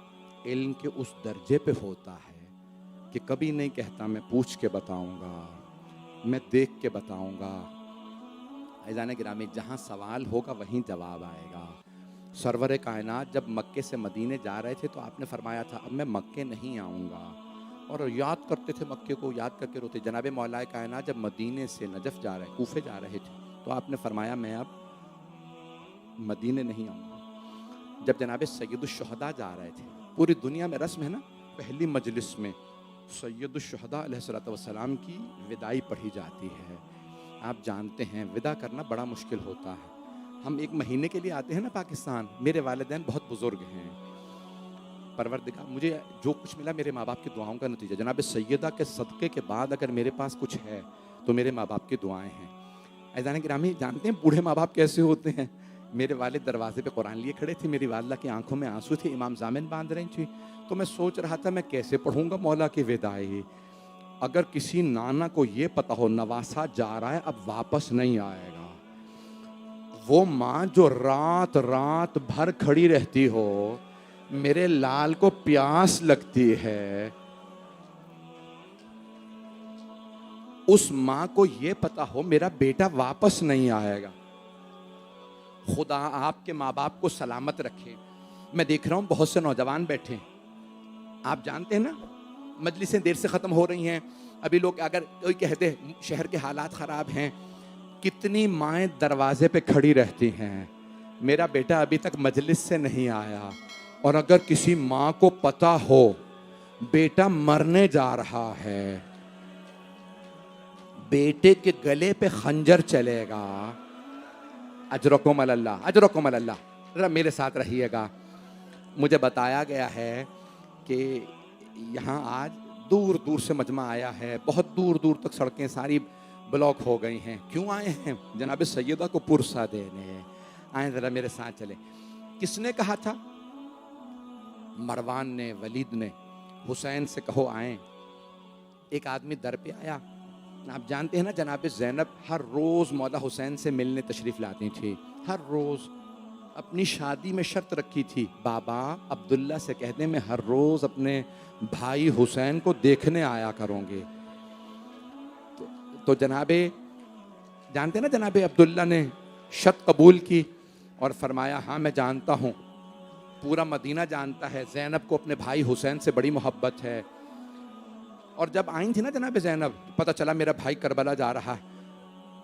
इल्म के उस दर्जे पे होता है कि कभी नहीं कहता मैं पूछ के बताऊंगा, मैं देख के बताऊंगा। ऐज़ान गिरामी, जहाँ सवाल होगा वहीं जवाब आएगा। सरवर कायनात जब मक्के से मदीने जा रहे थे तो आपने फरमाया था अब मैं मक्के नहीं आऊँगा, और याद करते थे मक्के को, याद करके रोते। जनाब मौलाए कायनात जब मदीने से नजफ़ जा रहे, कूफे जा रहे थे, तो आपने फरमाया मैं अब मदीने नहीं आऊँगा। जब जनाब सैयदुश्शुहदा जा रहे थे, पूरी दुनिया में रस्म है ना, पहली मजलिस में सैयदुश्शुहदा अलैहिस्सलातु वस्सलाम की विदाई पढ़ी जाती है। आप जानते हैं विदा करना बड़ा मुश्किल होता है। हम 1 महीने के लिए आते हैं ना पाकिस्तान। मेरे वालिदैन बहुत बुजुर्ग हैं। परवरदिगार मुझे जो कुछ मिला मेरे माँ बाप की दुआओं का नतीजा। जनाब सैयदा के सदक़े के बाद अगर मेरे पास कुछ है तो मेरे माँ बाप की दुआएं हैं। ऐज़ान गिरामी, जानते हैं बूढ़े माँ बाप कैसे होते हैं? मेरे वालिद दरवाजे पे कुरान लिए खड़े थे, मेरी वालिदा की आंखों में आंसू थे, इमाम जामिन बांध रही थी। तो मैं सोच रहा था मैं कैसे पढ़ूंगा मौला की विदाई। अगर किसी नाना को ये पता हो नवासा जा रहा है अब वापस नहीं आएगा, वो माँ जो रात रात भर खड़ी रहती हो, मेरे लाल को प्यास लगती है, उस माँ को ये पता हो मेरा बेटा वापस नहीं आएगा। खुदा आपके माँ बाप को सलामत रखे। मैं देख रहा हूँ बहुत से नौजवान बैठे हैं, आप जानते हैं ना, मजलिसें देर से ख़त्म हो रही हैं। अभी लोग अगर कोई कहते हैं शहर के हालात ख़राब हैं, कितनी माएँ दरवाजे पे खड़ी रहती हैं, मेरा बेटा अभी तक मजलिस से नहीं आया। और अगर किसी माँ को पता हो बेटा मरने जा रहा है, बेटे के गले पे खंजर चलेगा, अजरकुम अल्लाह, अजरकुम अल्लाह, जरा मेरे साथ रहिएगा। मुझे बताया गया है कि यहाँ आज दूर दूर से मजमा आया है, बहुत दूर दूर तक सड़कें सारी ब्लॉक हो गई हैं। क्यों आए हैं? जनाब सैयदा को पुरसा देने आए। जरा मेरे साथ चले। किसने कहा था? मरवान ने, वलीद ने, हुसैन से कहो आए। एक आदमी दर पे आया। आप जानते हैं ना जनाब ज़ैनब हर रोज़ मौला हुसैन से मिलने तशरीफ़ लाती थी, हर रोज़। अपनी शादी में शर्त रखी थी, बाबा अब्दुल्ला से कह दें मैं हर रोज़ अपने भाई हुसैन को देखने आया करूँगी। तो जनाबे जानते ना, जनाबे अब्दुल्ला ने शर्त कबूल की और फरमाया हाँ मैं जानता हूँ, पूरा मदीना जानता है ज़ैनब को अपने भाई हुसैन से बड़ी मोहब्बत है। और जब आई थी ना जनाब ज़ैनब, पता चला मेरा भाई करबला जा रहा है,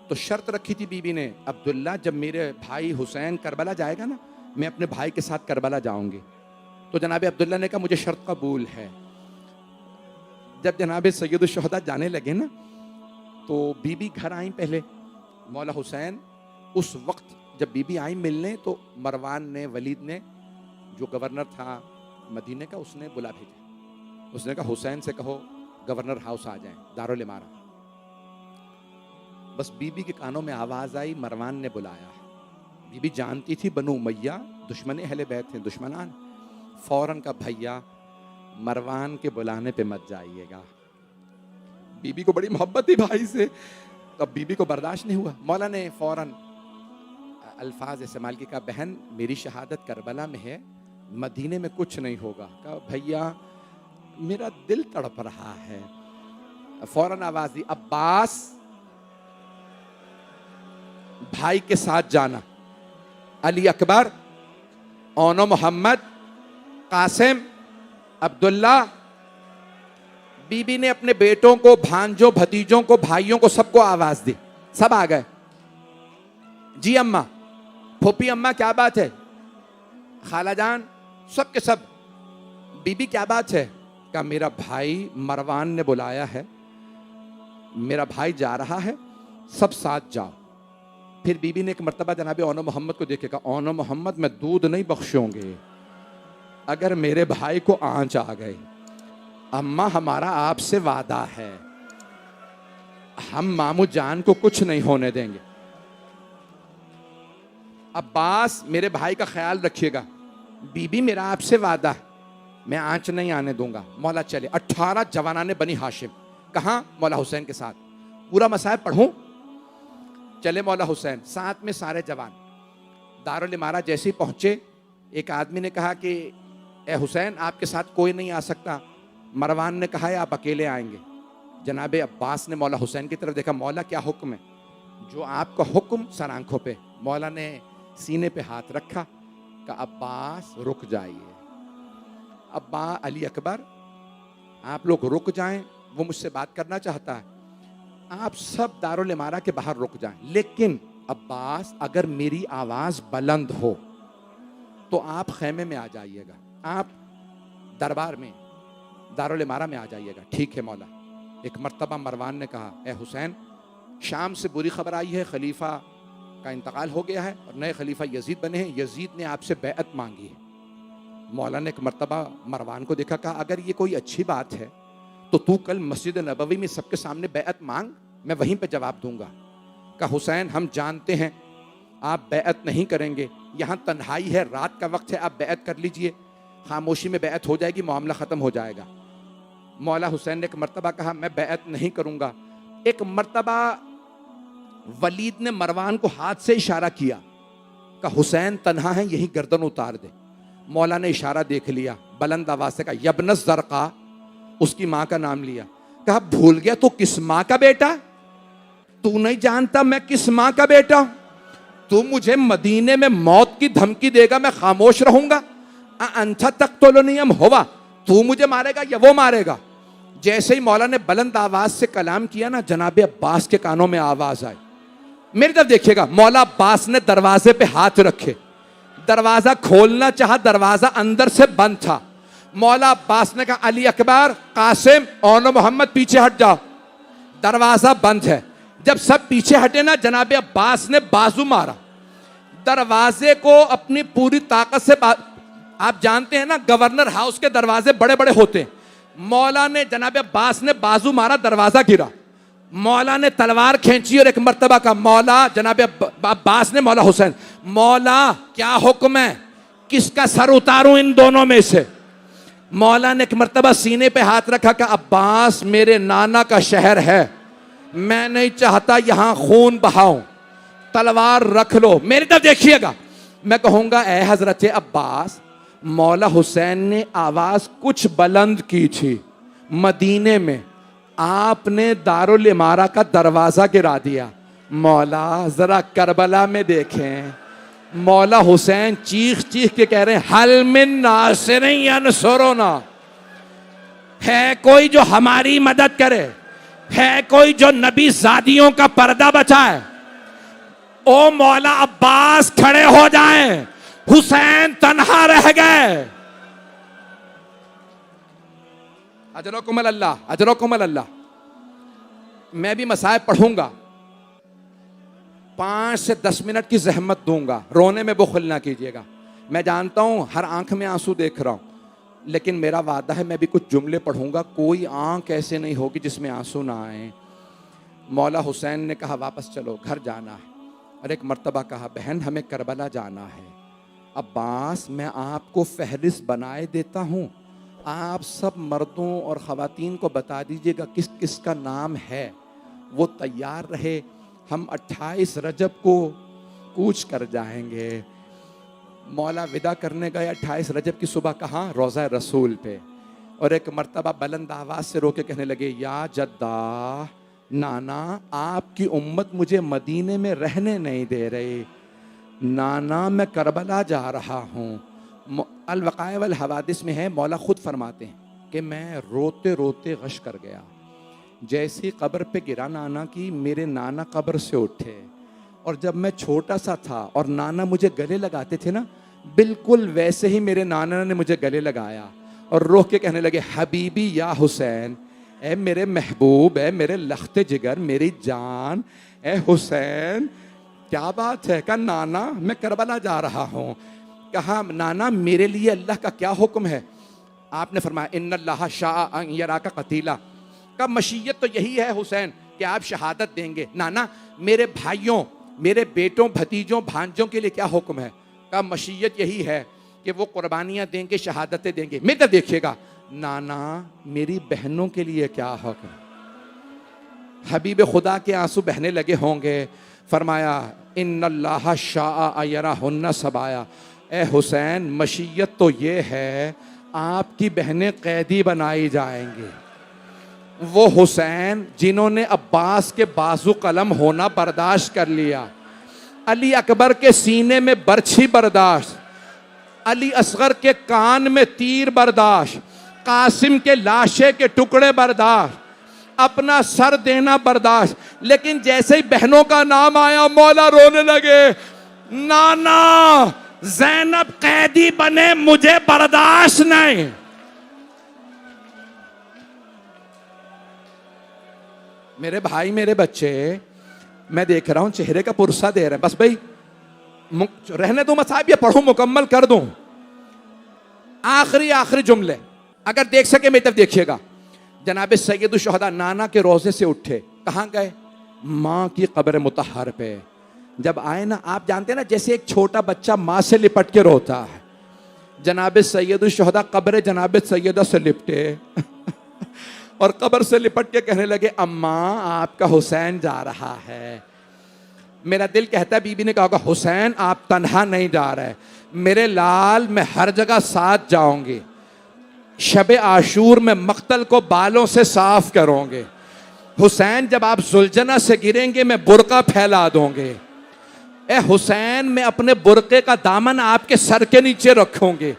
तो शर्त रखी थी बीबी ने, अब्दुल्ला जब मेरे भाई हुसैन करबला जाएगा ना, मैं अपने भाई के साथ करबला जाऊंगी। तो जनाब अब्दुल्ला ने कहा मुझे शर्त कबूल है। जब जनाब सैयदुश्शुहदा जाने लगे ना, तो बीबी घर आई पहले, मौला हुसैन। उस वक्त जब बीबी आई मिलने, तो मरवान ने, वलीद ने, जो गवर्नर था मदीने का, उसने बुला भेजा। उसने कहा हुसैन से कहो गवर्नर हाउस आ जाएं, दारुल इमारा। बस बीबी के कानों में आवाज आई, मरवान ने बुलाया। बीबी जानती थी बनु उमैया दुश्मन अहले बैत हैं, दुश्मनान। फौरन का भैया मरवान के बुलाने पे मत जाइएगा। बीबी को बड़ी मोहब्बत थी भाई से, तब बीबी को बर्दाश्त नहीं हुआ। मौला ने फौरन अल्फाज इस्तेमाल की, कहा बहन मेरी शहादत करबला में है, मदीने में कुछ नहीं होगा। कहा भैया मेरा दिल तड़प रहा है। फौरन आवाज दी, अब्बास भाई के साथ जाना, अली अकबर, ओनो मोहम्मद, कासिम, अब्दुल्ला। बीबी ने अपने बेटों को, भांजों, भतीजों को, भाइयों को, सबको आवाज दी। सब आ गए। जी अम्मा, फूफी अम्मा क्या बात है, खाला जान, सब के सब। बीबी क्या बात है? क्या मेरा भाई मरवान ने बुलाया है, मेरा भाई जा रहा है, सब साथ जाओ। फिर बीबी ने एक मर्तबा जनाब ओनो मोहम्मद को देखेगा, ओनो मोहम्मद मैं दूध नहीं बख्शूंगी अगर मेरे भाई को आंच आ गई। अम्मा हमारा आपसे वादा है, हम मामू जान को कुछ नहीं होने देंगे। अब्बास मेरे भाई का ख्याल रखिएगा। बीबी मेरा आपसे वादा है, मैं आंच नहीं आने दूंगा। मौला चले। 18 जवानाने बनी हाशिम, कहाँ? मौला हुसैन के साथ। पूरा मसाइब पढ़ूं? चले मौला हुसैन, साथ में सारे जवान। दारुल इमारा जैसे ही पहुंचे, एक आदमी ने कहा कि ए हुसैन आपके साथ कोई नहीं आ सकता। मरवान ने कहा है आप अकेले आएंगे। जनाब अब्बास ने मौला हुसैन की तरफ देखा, मौला क्या हुक्म है? जो आपका हुक्म सर आंखों पे। मौला ने सीने पे हाथ रखा, कहा अब्बास रुक जाइए। अब्बा अली अकबर आप लोग रुक जाएं, वो मुझसे बात करना चाहता है। आप सब दारुल इमारा के बाहर रुक जाएं, लेकिन अब्बास अगर मेरी आवाज बुलंद हो तो आप खैमे में आ जाइएगा, आप दरबार में दारुल इमारा में आ जाइएगा। ठीक है मौला। एक मर्तबा मरवान ने कहा, ए हुसैन शाम से बुरी खबर आई है, खलीफा का इंतकाल हो गया है और नए खलीफा यजीद बने हैं, यजीद ने आपसे बैअत मांगी है। मौला ने एक मर्तबा मरवान को देखा, कहा अगर ये कोई अच्छी बात है तो तू कल मस्जिद नबवी में सबके सामने बैअत मांग, मैं वहीं पे जवाब दूंगा। कहा हुसैन हम जानते हैं आप बैअत नहीं करेंगे, यहाँ तन्हाई है, रात का वक्त है, आप बैअत कर लीजिए, खामोशी में बैअत हो जाएगी, मामला ख़त्म हो जाएगा। मौला हुसैन ने एक मर्तबा कहा मैं बैअत नहीं करूँगा। एक मर्तबा वलीद ने मरवान को हाथ से इशारा किया, कहा हुसैन तन्हा है, यही गर्दन उतार दे। मौला ने इशारा देख लिया, बुलंद आवाज से कहा यब्नस ज़रक़ा, उसकी माँ का नाम लिया। कहा भूल गया तू किस माँ का बेटा? तू नहीं जानता मैं किस माँ का बेटा हूं? तू मुझे मदीने में मौत की धमकी देगा, मैं खामोश रहूंगा? अंथा तक तो नियम होवा, तू मुझे मारेगा या वो मारेगा? जैसे ही मौला ने बुलंद आवाज से कलाम किया ना, जनाब अब्बास के कानों में आवाज आई। मेरी तरफ देखिएगा, मौला अब्बास ने दरवाजे पे हाथ रखे, दरवाजा खोलना चाहा, दरवाजा अंदर से बंद था। मौला अब्बास ने कहा अली अकबर, कासिम, ओनो मोहम्मद पीछे हट जाओ, दरवाजा बंद है। जब सब पीछे हटे ना, जनाब अब्बास ने बाजू मारा, दरवाजे को अपनी पूरी ताकत से आप जानते हैं ना गवर्नर हाउस के दरवाजे बड़े बड़े होते हैं। मौला ने, जनाब अब्बास ने बाजू मारा, दरवाजा गिरा। मौला ने तलवार खींची और एक मर्तबा का मौला, जनाब अब्बास ने मौला हुसैन, मौला क्या हुक्म है, किसका सर उतारूं इन दोनों में से? मौला ने एक मर्तबा सीने पे हाथ रखा, कि अब्बास मेरे नाना का शहर है, मैं नहीं चाहता यहां खून बहाऊं, तलवार रख लो। मेरी तरफ देखिएगा, मैं कहूंगा ए हजरत अब्बास, मौला हुसैन ने आवाज कुछ बुलंद की थी, मदीने में आपने दारुल इमारा का दरवाजा गिरा दिया। मौला जरा करबला में देखें, मौला हुसैन चीख चीख के कह रहे हैं हल मिन नासिरिन यनसुरुना, है कोई जो हमारी मदद करे, है कोई जो नबी ज़ादियों का पर्दा बचाए? ओ मौला अब्बास खड़े हो जाएं, हुसैन तन्हा रह गए। अजरकुमुल अल्लाह, अजरकुमुल अल्लाह। मैं भी मसाइब पढ़ूंगा, 5 से 10 मिनट की जहमत दूंगा, रोने में बुखल ना कीजिएगा। मैं जानता हूं हर आंख में आंसू देख रहा हूं, लेकिन मेरा वादा है मैं भी कुछ जुमले पढ़ूंगा, कोई आंख ऐसे नहीं होगी जिसमें आंसू ना आए। मौला हुसैन ने कहा वापस चलो, घर जाना है। और एक मर्तबा कहा बहन हमें करबला जाना है। अब्बास मैं आपको फहरिस्त बनाए देता हूँ, आप सब मर्दों और ख़वातीन को बता दीजिएगा किस किस का नाम है, वो तैयार रहे। हम 28 रजब को कूच कर जाएंगे। मौला विदा करने गए 28 रजब की सुबह, कहाँ? रोज़ा रसूल पे। और एक मर्तबा बुलंद आवाज से रोके कहने लगे, या जद्दा, नाना आपकी उम्मत मुझे मदीने में रहने नहीं दे रही, नाना मैं करबला जा रहा हूँ। अल-वक़ाया वल हवादिस में है, मौला खुद फरमाते हैं कि मैं रोते रोते गश कर गया। जैसी कब्र पे गिरा नाना की, मेरे नाना कब्र से उठे। और जब मैं छोटा सा था और नाना मुझे गले लगाते थे ना, बिल्कुल वैसे ही मेरे नाना ने मुझे गले लगाया और रो के कहने लगे, हबीबी या हुसैन, ए मेरे महबूब, ए मेरे लख्ते जिगर, मेरी जान, ए हुसैन, क्या बात है? कहा नाना मैं करबला जा रहा हूँ। कहा नाना मेरे लिए अल्लाह का क्या हुक्म है? आपने फरमाया, इन्नल्लाह शाअ अन यराका कतीला। का मशीयत तो यही है हुसैन कि आप शहादत देंगे। नाना मेरे भाइयों, मेरे बेटों, भतीजों, भांजों के लिए क्या हुक्म है? का मशीयत यही है कि वो कुर्बानियां देंगे, शहादतें देंगे। मेरा देखिएगा, नाना मेरी बहनों के लिए क्या हुक्म? हबीब खुदा के आंसू बहने लगे होंगे। फरमाया, इन्नल्लाह शाअ यराहुन्ना सबाया। ए हुसैन मशीयत तो ये है, आपकी बहनें कैदी बनाई जाएंगी। वो हुसैन जिन्होंने अब्बास के बाजू कलम होना बर्दाश्त कर लिया, अली अकबर के सीने में बर्छी बर्दाश्त, अली असगर के कान में तीर बर्दाश्त, कासिम के लाशे के टुकड़े बर्दाश्त, अपना सर देना बर्दाश्त। लेकिन जैसे ही बहनों का नाम आया, मौला रोने लगे, नाना ज़ैनब कैदी बने, मुझे बर्दाश्त नहीं। मेरे भाई, मेरे बच्चे, मैं देख रहा हूं चेहरे का पुरसा दे रहे हैं। बस भाई रहने दो मसाइब, ये पढ़ूं मुकम्मल कर दूं। आखिरी जुमले अगर देख सके मेरी तरफ देखिएगा। जनाब सैयद शुहदा नाना के रोजे से उठे, कहां गए? माँ की कब्र मुतहर पे। जब आए ना, आप जानते हैं ना, जैसे एक छोटा बच्चा माँ से लिपट के रोता है, जनाब सैयद शुहदा कब्र जनाब सैयदा से लिपटे और कब्र से लिपट के कहने लगे, अम्मा आपका हुसैन जा रहा है। मेरा दिल कहता है बीबी ने कहा होगा, हुसैन आप तन्हा नहीं जा रहे, मेरे लाल मैं हर जगह साथ जाऊंगी। शबे आशूर में मक्तल को बालों से साफ करोगे। हुसैन जब आप जुलझना से गिरेंगे मैं बुरका फैला दूंगे। ए हुसैन मैं अपने बुरके का दामन आपके सर के नीचे रखूंगी।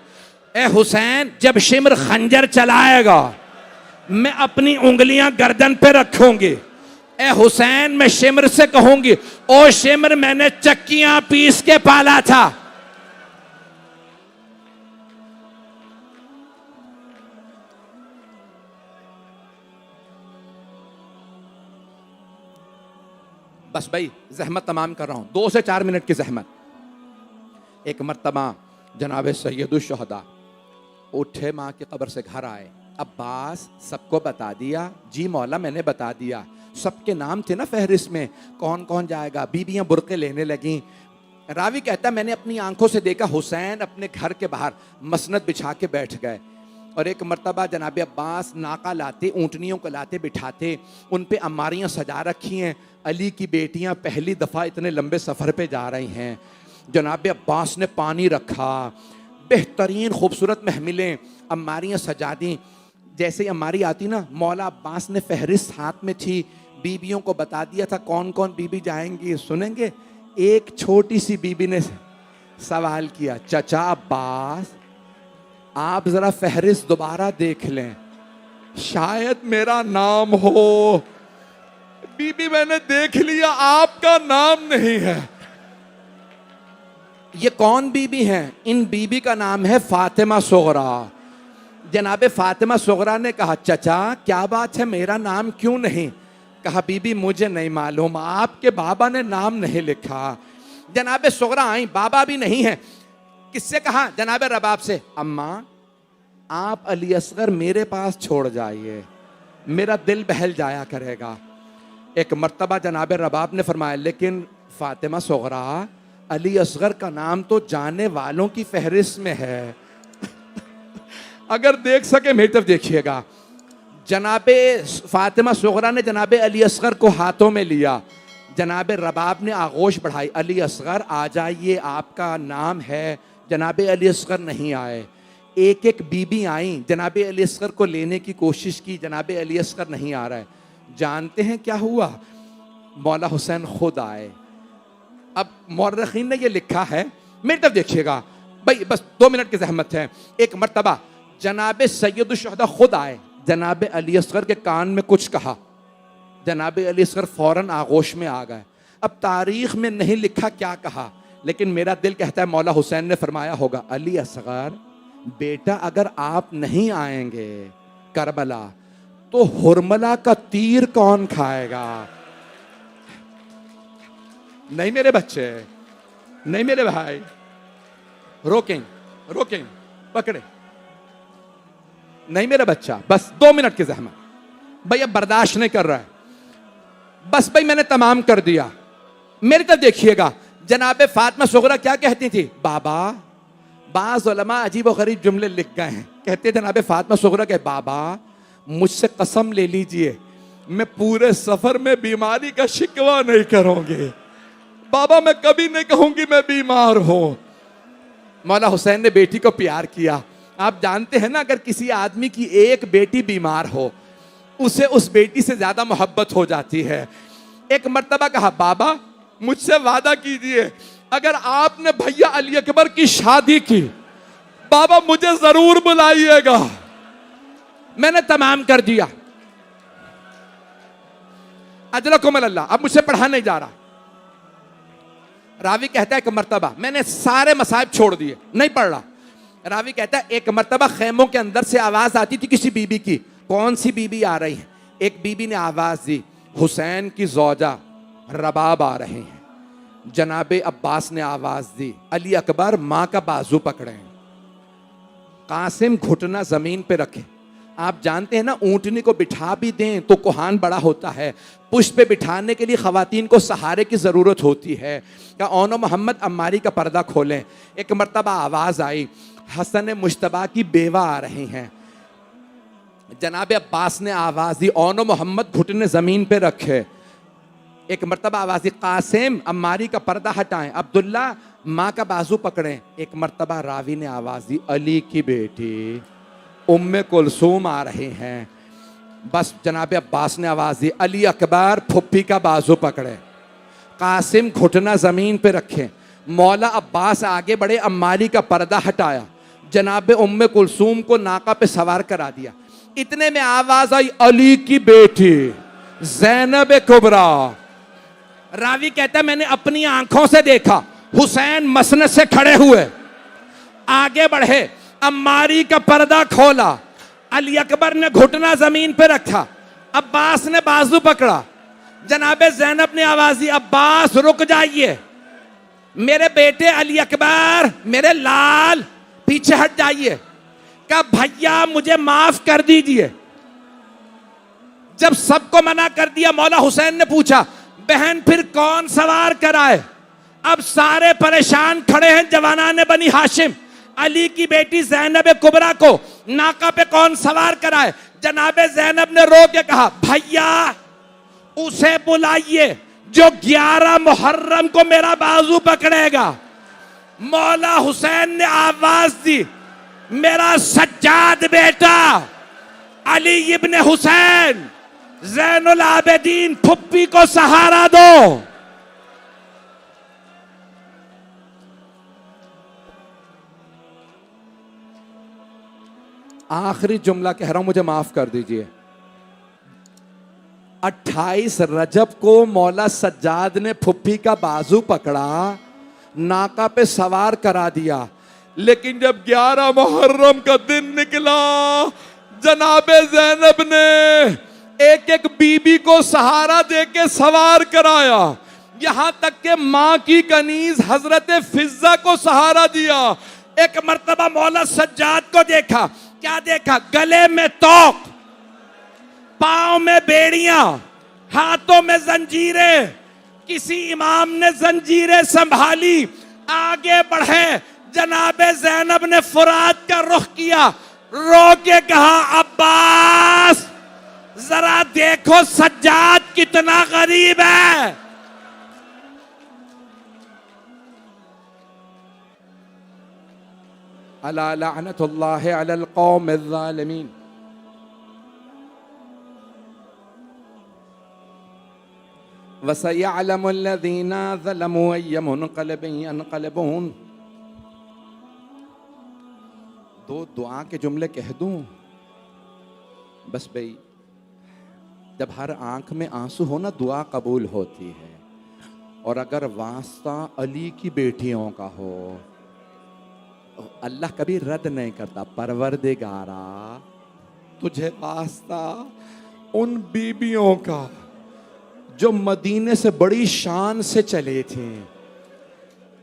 ए हुसैन जब शिमर खंजर चलाएगा मैं अपनी उंगलियां गर्दन पे रखूंगी। ए हुसैन मैं शिमर से कहूंगी, ओ शिमर मैंने चक्कियां पीस के पाला था। बस भाई जहमत तमाम कर रहा हूं, 2 से 4 मिनट की जहमत। एक मर्तबा जनाब सैयद शुहदा उठे, माँ की कब्र से घर आए। अब्बास सबको बता दिया? जी मौला मैंने बता दिया। सबके नाम थे ना फहरिस्त में, कौन कौन जाएगा। बीबियां बुरके लेने लगी। रावी कहता मैंने अपनी आंखों से देखा, हुसैन अपने घर के बाहर मसनद बिछा के बैठ गए। और एक मर्तबा जनाब अब्बास नाका लाते, ऊँटनियों को लाते बिठाते, उन पे अम्मारियाँ सजा रखी हैं। अली की बेटियाँ पहली दफ़ा इतने लंबे सफ़र पे जा रही हैं। जनाब अब्बास ने पानी रखा, बेहतरीन खूबसूरत महमिलें, अम्मारियाँ सजा दी। जैसे ही अम्मारी आती ना, मौला अब्बास ने फहरिस्त हाथ में थी, बीबियों को बता दिया था कौन कौन बीबी जाएंगी। सुनेंगे, एक छोटी सी बीबी ने सवाल किया, चचा अब्बास आप जरा फहरिस्त दोबारा देख लें, शायद मेरा नाम हो। बीबी मैंने देख लिया, आपका नाम नहीं है। ये कौन बीबी हैं? इन बीबी का नाम है फातिमा सुगरा। जनाब फातिमा सुगरा ने कहा, चचा क्या बात है, मेरा नाम क्यों नहीं? कहा बीबी मुझे नहीं मालूम, आपके बाबा ने नाम नहीं लिखा। जनाब सुगरा आई, बाबा भी नहीं है। किससे कहा? जनाब रबाब से, अम्मा आप अली असगर मेरे पास छोड़ जाइए, मेरा दिल बहल जाया करेगा। एक मर्तबा जनाब रबाब ने फरमाया, लेकिन फातिमा सुगरा अली असगर का नाम तो जाने वालों की फहरिस्त में है। अगर देख सके मेरी तरफ देखिएगा। जनाबे फातिमा सुगरा ने जनाबे अली असगर को हाथों में लिया, जनाब रबाब ने आगोश बढ़ाई, अली असगर आ जाइए, आपका नाम है। जनाब अली असगर नहीं आए। एक एक बीबी आई, जनाब अली असगर को लेने की कोशिश की, जनाब अली असगर नहीं आ रहा है। जानते हैं क्या हुआ? मौला हुसैन खुद आए। अब मौर्रखीन ने ये लिखा है, मेरी तरफ देखिएगा भाई, बस 2 मिनट की जहमत है। एक मर्तबा जनाब सैयद शुहदा खुद आए, जनाब अली असगर के कान में कुछ कहा, जनाब अली असगर फौरन आगोश में आ गए। अब तारीख में नहीं लिखा क्या कहा, लेकिन मेरा दिल कहता है मौला हुसैन ने फरमाया होगा, अली असगर बेटा अगर आप नहीं आएंगे करबला तो हुरमला का तीर कौन खाएगा? नहीं मेरे बच्चे, नहीं मेरे भाई, रोकें रोकें, पकड़े, नहीं मेरा बच्चा, बस 2 मिनट की जहमत। भाई अब बर्दाश्त नहीं कर रहा है, बस भाई मैंने तमाम कर दिया। मेरी तरफ देखिएगा, जनाब फातिमा सुगरा क्या कहती थी? बाबा, बाज़ उलमा अजीब व गरीब जुमले लिख गए हैं, कहते जनाब फातिमा सुगरा के बाबा मुझसे कसम ले लीजिए मैं पूरे सफर में बीमारी का शिकवा नहीं करूंगी। बाबा मैं कभी नहीं कहूंगी मैं बीमार हूं। मौला हुसैन ने बेटी को प्यार किया। आप जानते हैं ना, अगर किसी आदमी की एक बेटी बीमार हो उसे उस बेटी से ज्यादा मोहब्बत हो जाती है। एक मर्तबा कहा, बाबा मुझसे वादा कीजिए अगर आपने भैया अली अकबर की शादी की, बाबा मुझे जरूर बुलाइएगा। मैंने तमाम कर दिया। अजलकुमुल अल्लाह, अब मुझसे पढ़ा नहीं जा रहा। रावी कहता है एक मर्तबा मैंने सारे मसाइब छोड़ दिए, नहीं पढ़ रहा। रावी कहता है एक मर्तबा खैमों के अंदर से आवाज आती थी किसी बीबी की। कौन सी बीबी आ रही है? एक बीबी ने आवाज दी, हुसैन की जौजा रबाब आ रहे हैं। जनाबे अब्बास ने आवाज दी, अली अकबर मां का बाजू पकड़े। कासिम घुटना जमीन पे रखे। आप जानते हैं ना, ऊंटनी को बिठा भी दें तो कोहान बड़ा होता है, पुष्प पे बिठाने के लिए खवातीन को सहारे की जरूरत होती है। क्या ओनो मोहम्मद अम्मारी का पर्दा खोलें। एक मर्तबा आवाज आई, हसन मुश्तबा की बेवा आ रही हैं। जनाब अब्बास ने आवाज दी, ओनो मोहम्मद घुटने जमीन पे रखे। एक मर्तबा आवाज दी, कासिम अम्मारी का पर्दा हटाएं, अब्दुल्ला माँ का बाजू पकड़ें। एक मर्तबा रावी ने आवाज दी, अली की बेटी उम्मे कुलसूम आ रहे हैं। बस जनाब अब्बास ने आवाज दी, अली अकबर फुप्पी का बाजू पकड़े। कासिम घुटना जमीन पे रखे। मौला अब्बास आगे बढ़े, अम्मारी का पर्दा हटाया, जनाब उम्मे कुलसूम को नाका पे सवार करा दिया। इतने में आवाज आई, अली की बेटी ज़ैनब कुबरा। रावी कहता है मैंने अपनी आंखों से देखा, हुसैन मसनद से खड़े हुए, आगे बढ़े, अम्मारी का पर्दा खोला, अली अकबर ने घुटना जमीन पे रखा, अब्बास ने बाजू पकड़ा। जनाबे ज़ैनब ने आवाज दी, अब्बास रुक जाइए, मेरे बेटे अली अकबर, मेरे लाल पीछे हट जाइए। कहा भैया मुझे माफ कर दीजिए। जब सबको मना कर दिया, मौला हुसैन ने पूछा, बहन फिर कौन सवार कराए? अब सारे परेशान खड़े हैं जवानाने बनी हाशिम। अली की बेटी ज़ैनब कुबरा को नाका पे कौन सवार कराए? जनाबे ज़ैनब ने रो के कहा, भैया उसे बुलाइए जो 11 मुहर्रम को मेरा बाजू पकड़ेगा। मौला हुसैन ने आवाज दी, मेरा सज्जाद बेटा अली इब्ने हुसैन ज़ैनुल आबिदीन फुप्पी को सहारा दो। आखिरी जुमला कह रहा हूं, मुझे माफ कर दीजिए। 28 रजब को मौला सज्जाद ने फुप्पी का बाजू पकड़ा, नाका पे सवार करा दिया। लेकिन जब 11 मुहर्रम का दिन निकला, जनाबे ज़ैनब ने एक एक बीबी को सहारा देके सवार कराया, यहां तक के मां की कनीज हजरत फिजा को सहारा दिया। एक मर्तबा मौला सज्जाद को देखा, क्या देखा? गले में तोक, पांव में बेड़ियां, हाथों में जंजीरें। किसी इमाम ने जंजीरें संभाली, आगे बढ़े। जनाबे ज़ैनब ने फुरात का रुख किया, रो के कहा, अब्बास जरा देखो सज्जाद कितना गरीब है। अला लअनतुल्लाहि अलल कौमिज़ ज़ालिमीन। वसयअलमुल्लज़ीना ज़लमू अय्य मुनक़लिबिन यनक़लिबून। दो दुआ के जुमले कह दूं बस भाई, जब हर आंख में आंसू हो ना दुआ कबूल होती है। और अगर वास्ता अली की बेटियों का हो, अल्लाह कभी रद्द नहीं करता। परवरदिगारा तुझे वास्ता उन बीबियों का जो मदीने से बड़ी शान से चले थे,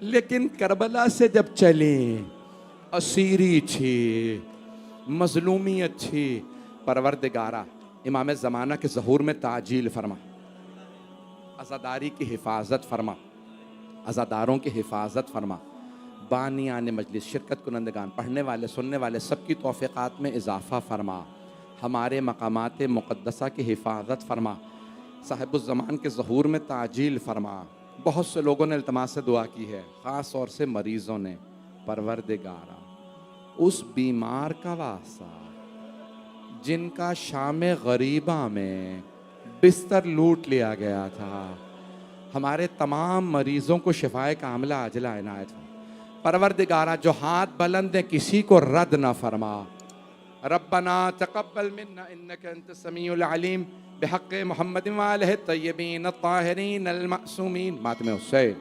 लेकिन करबला से जब चले असीरी थी, मजलूमियत थी। परवरदिगारा इमाम ज़माना के ज़हूर में ताजील फरमा, अज़ादारी की हिफाजत फरमा, अज़ादारों की हिफाजत फरमा। बानियान मजलिस, शिरकत कुनंदगान, पढ़ने वाले सुनने वाले सबकी तौफ़ीक़ात में इजाफ़ा फरमा। हमारे मकामात मुक़द्दसा की हिफाजत फरमा। साहिबुज़्ज़मान के ज़हूर में ताजील फरमा। बहुत से लोगों ने इल्तिमास से दुआ की है, ख़ास तौर से मरीज़ों ने। परवरदिगारा उस बीमार का वास्ता जिनका शाम गरीबा में बिस्तर लूट लिया गया था, हमारे तमाम मरीज़ों को शिफाए कामिला आजिला इनायत हो। परवरदिगारा जो हाथ बुलंद है किसी को रद्द ना फरमा। रब्बना तक़ब्बल मिन्ना इन्नका अंतस समीउल अलीम बिहक़्क़ि मुहम्मदिन व आलिहि तय्यबीन अत्ताहिरीन अल मासूमीन। मातमे हुसैन।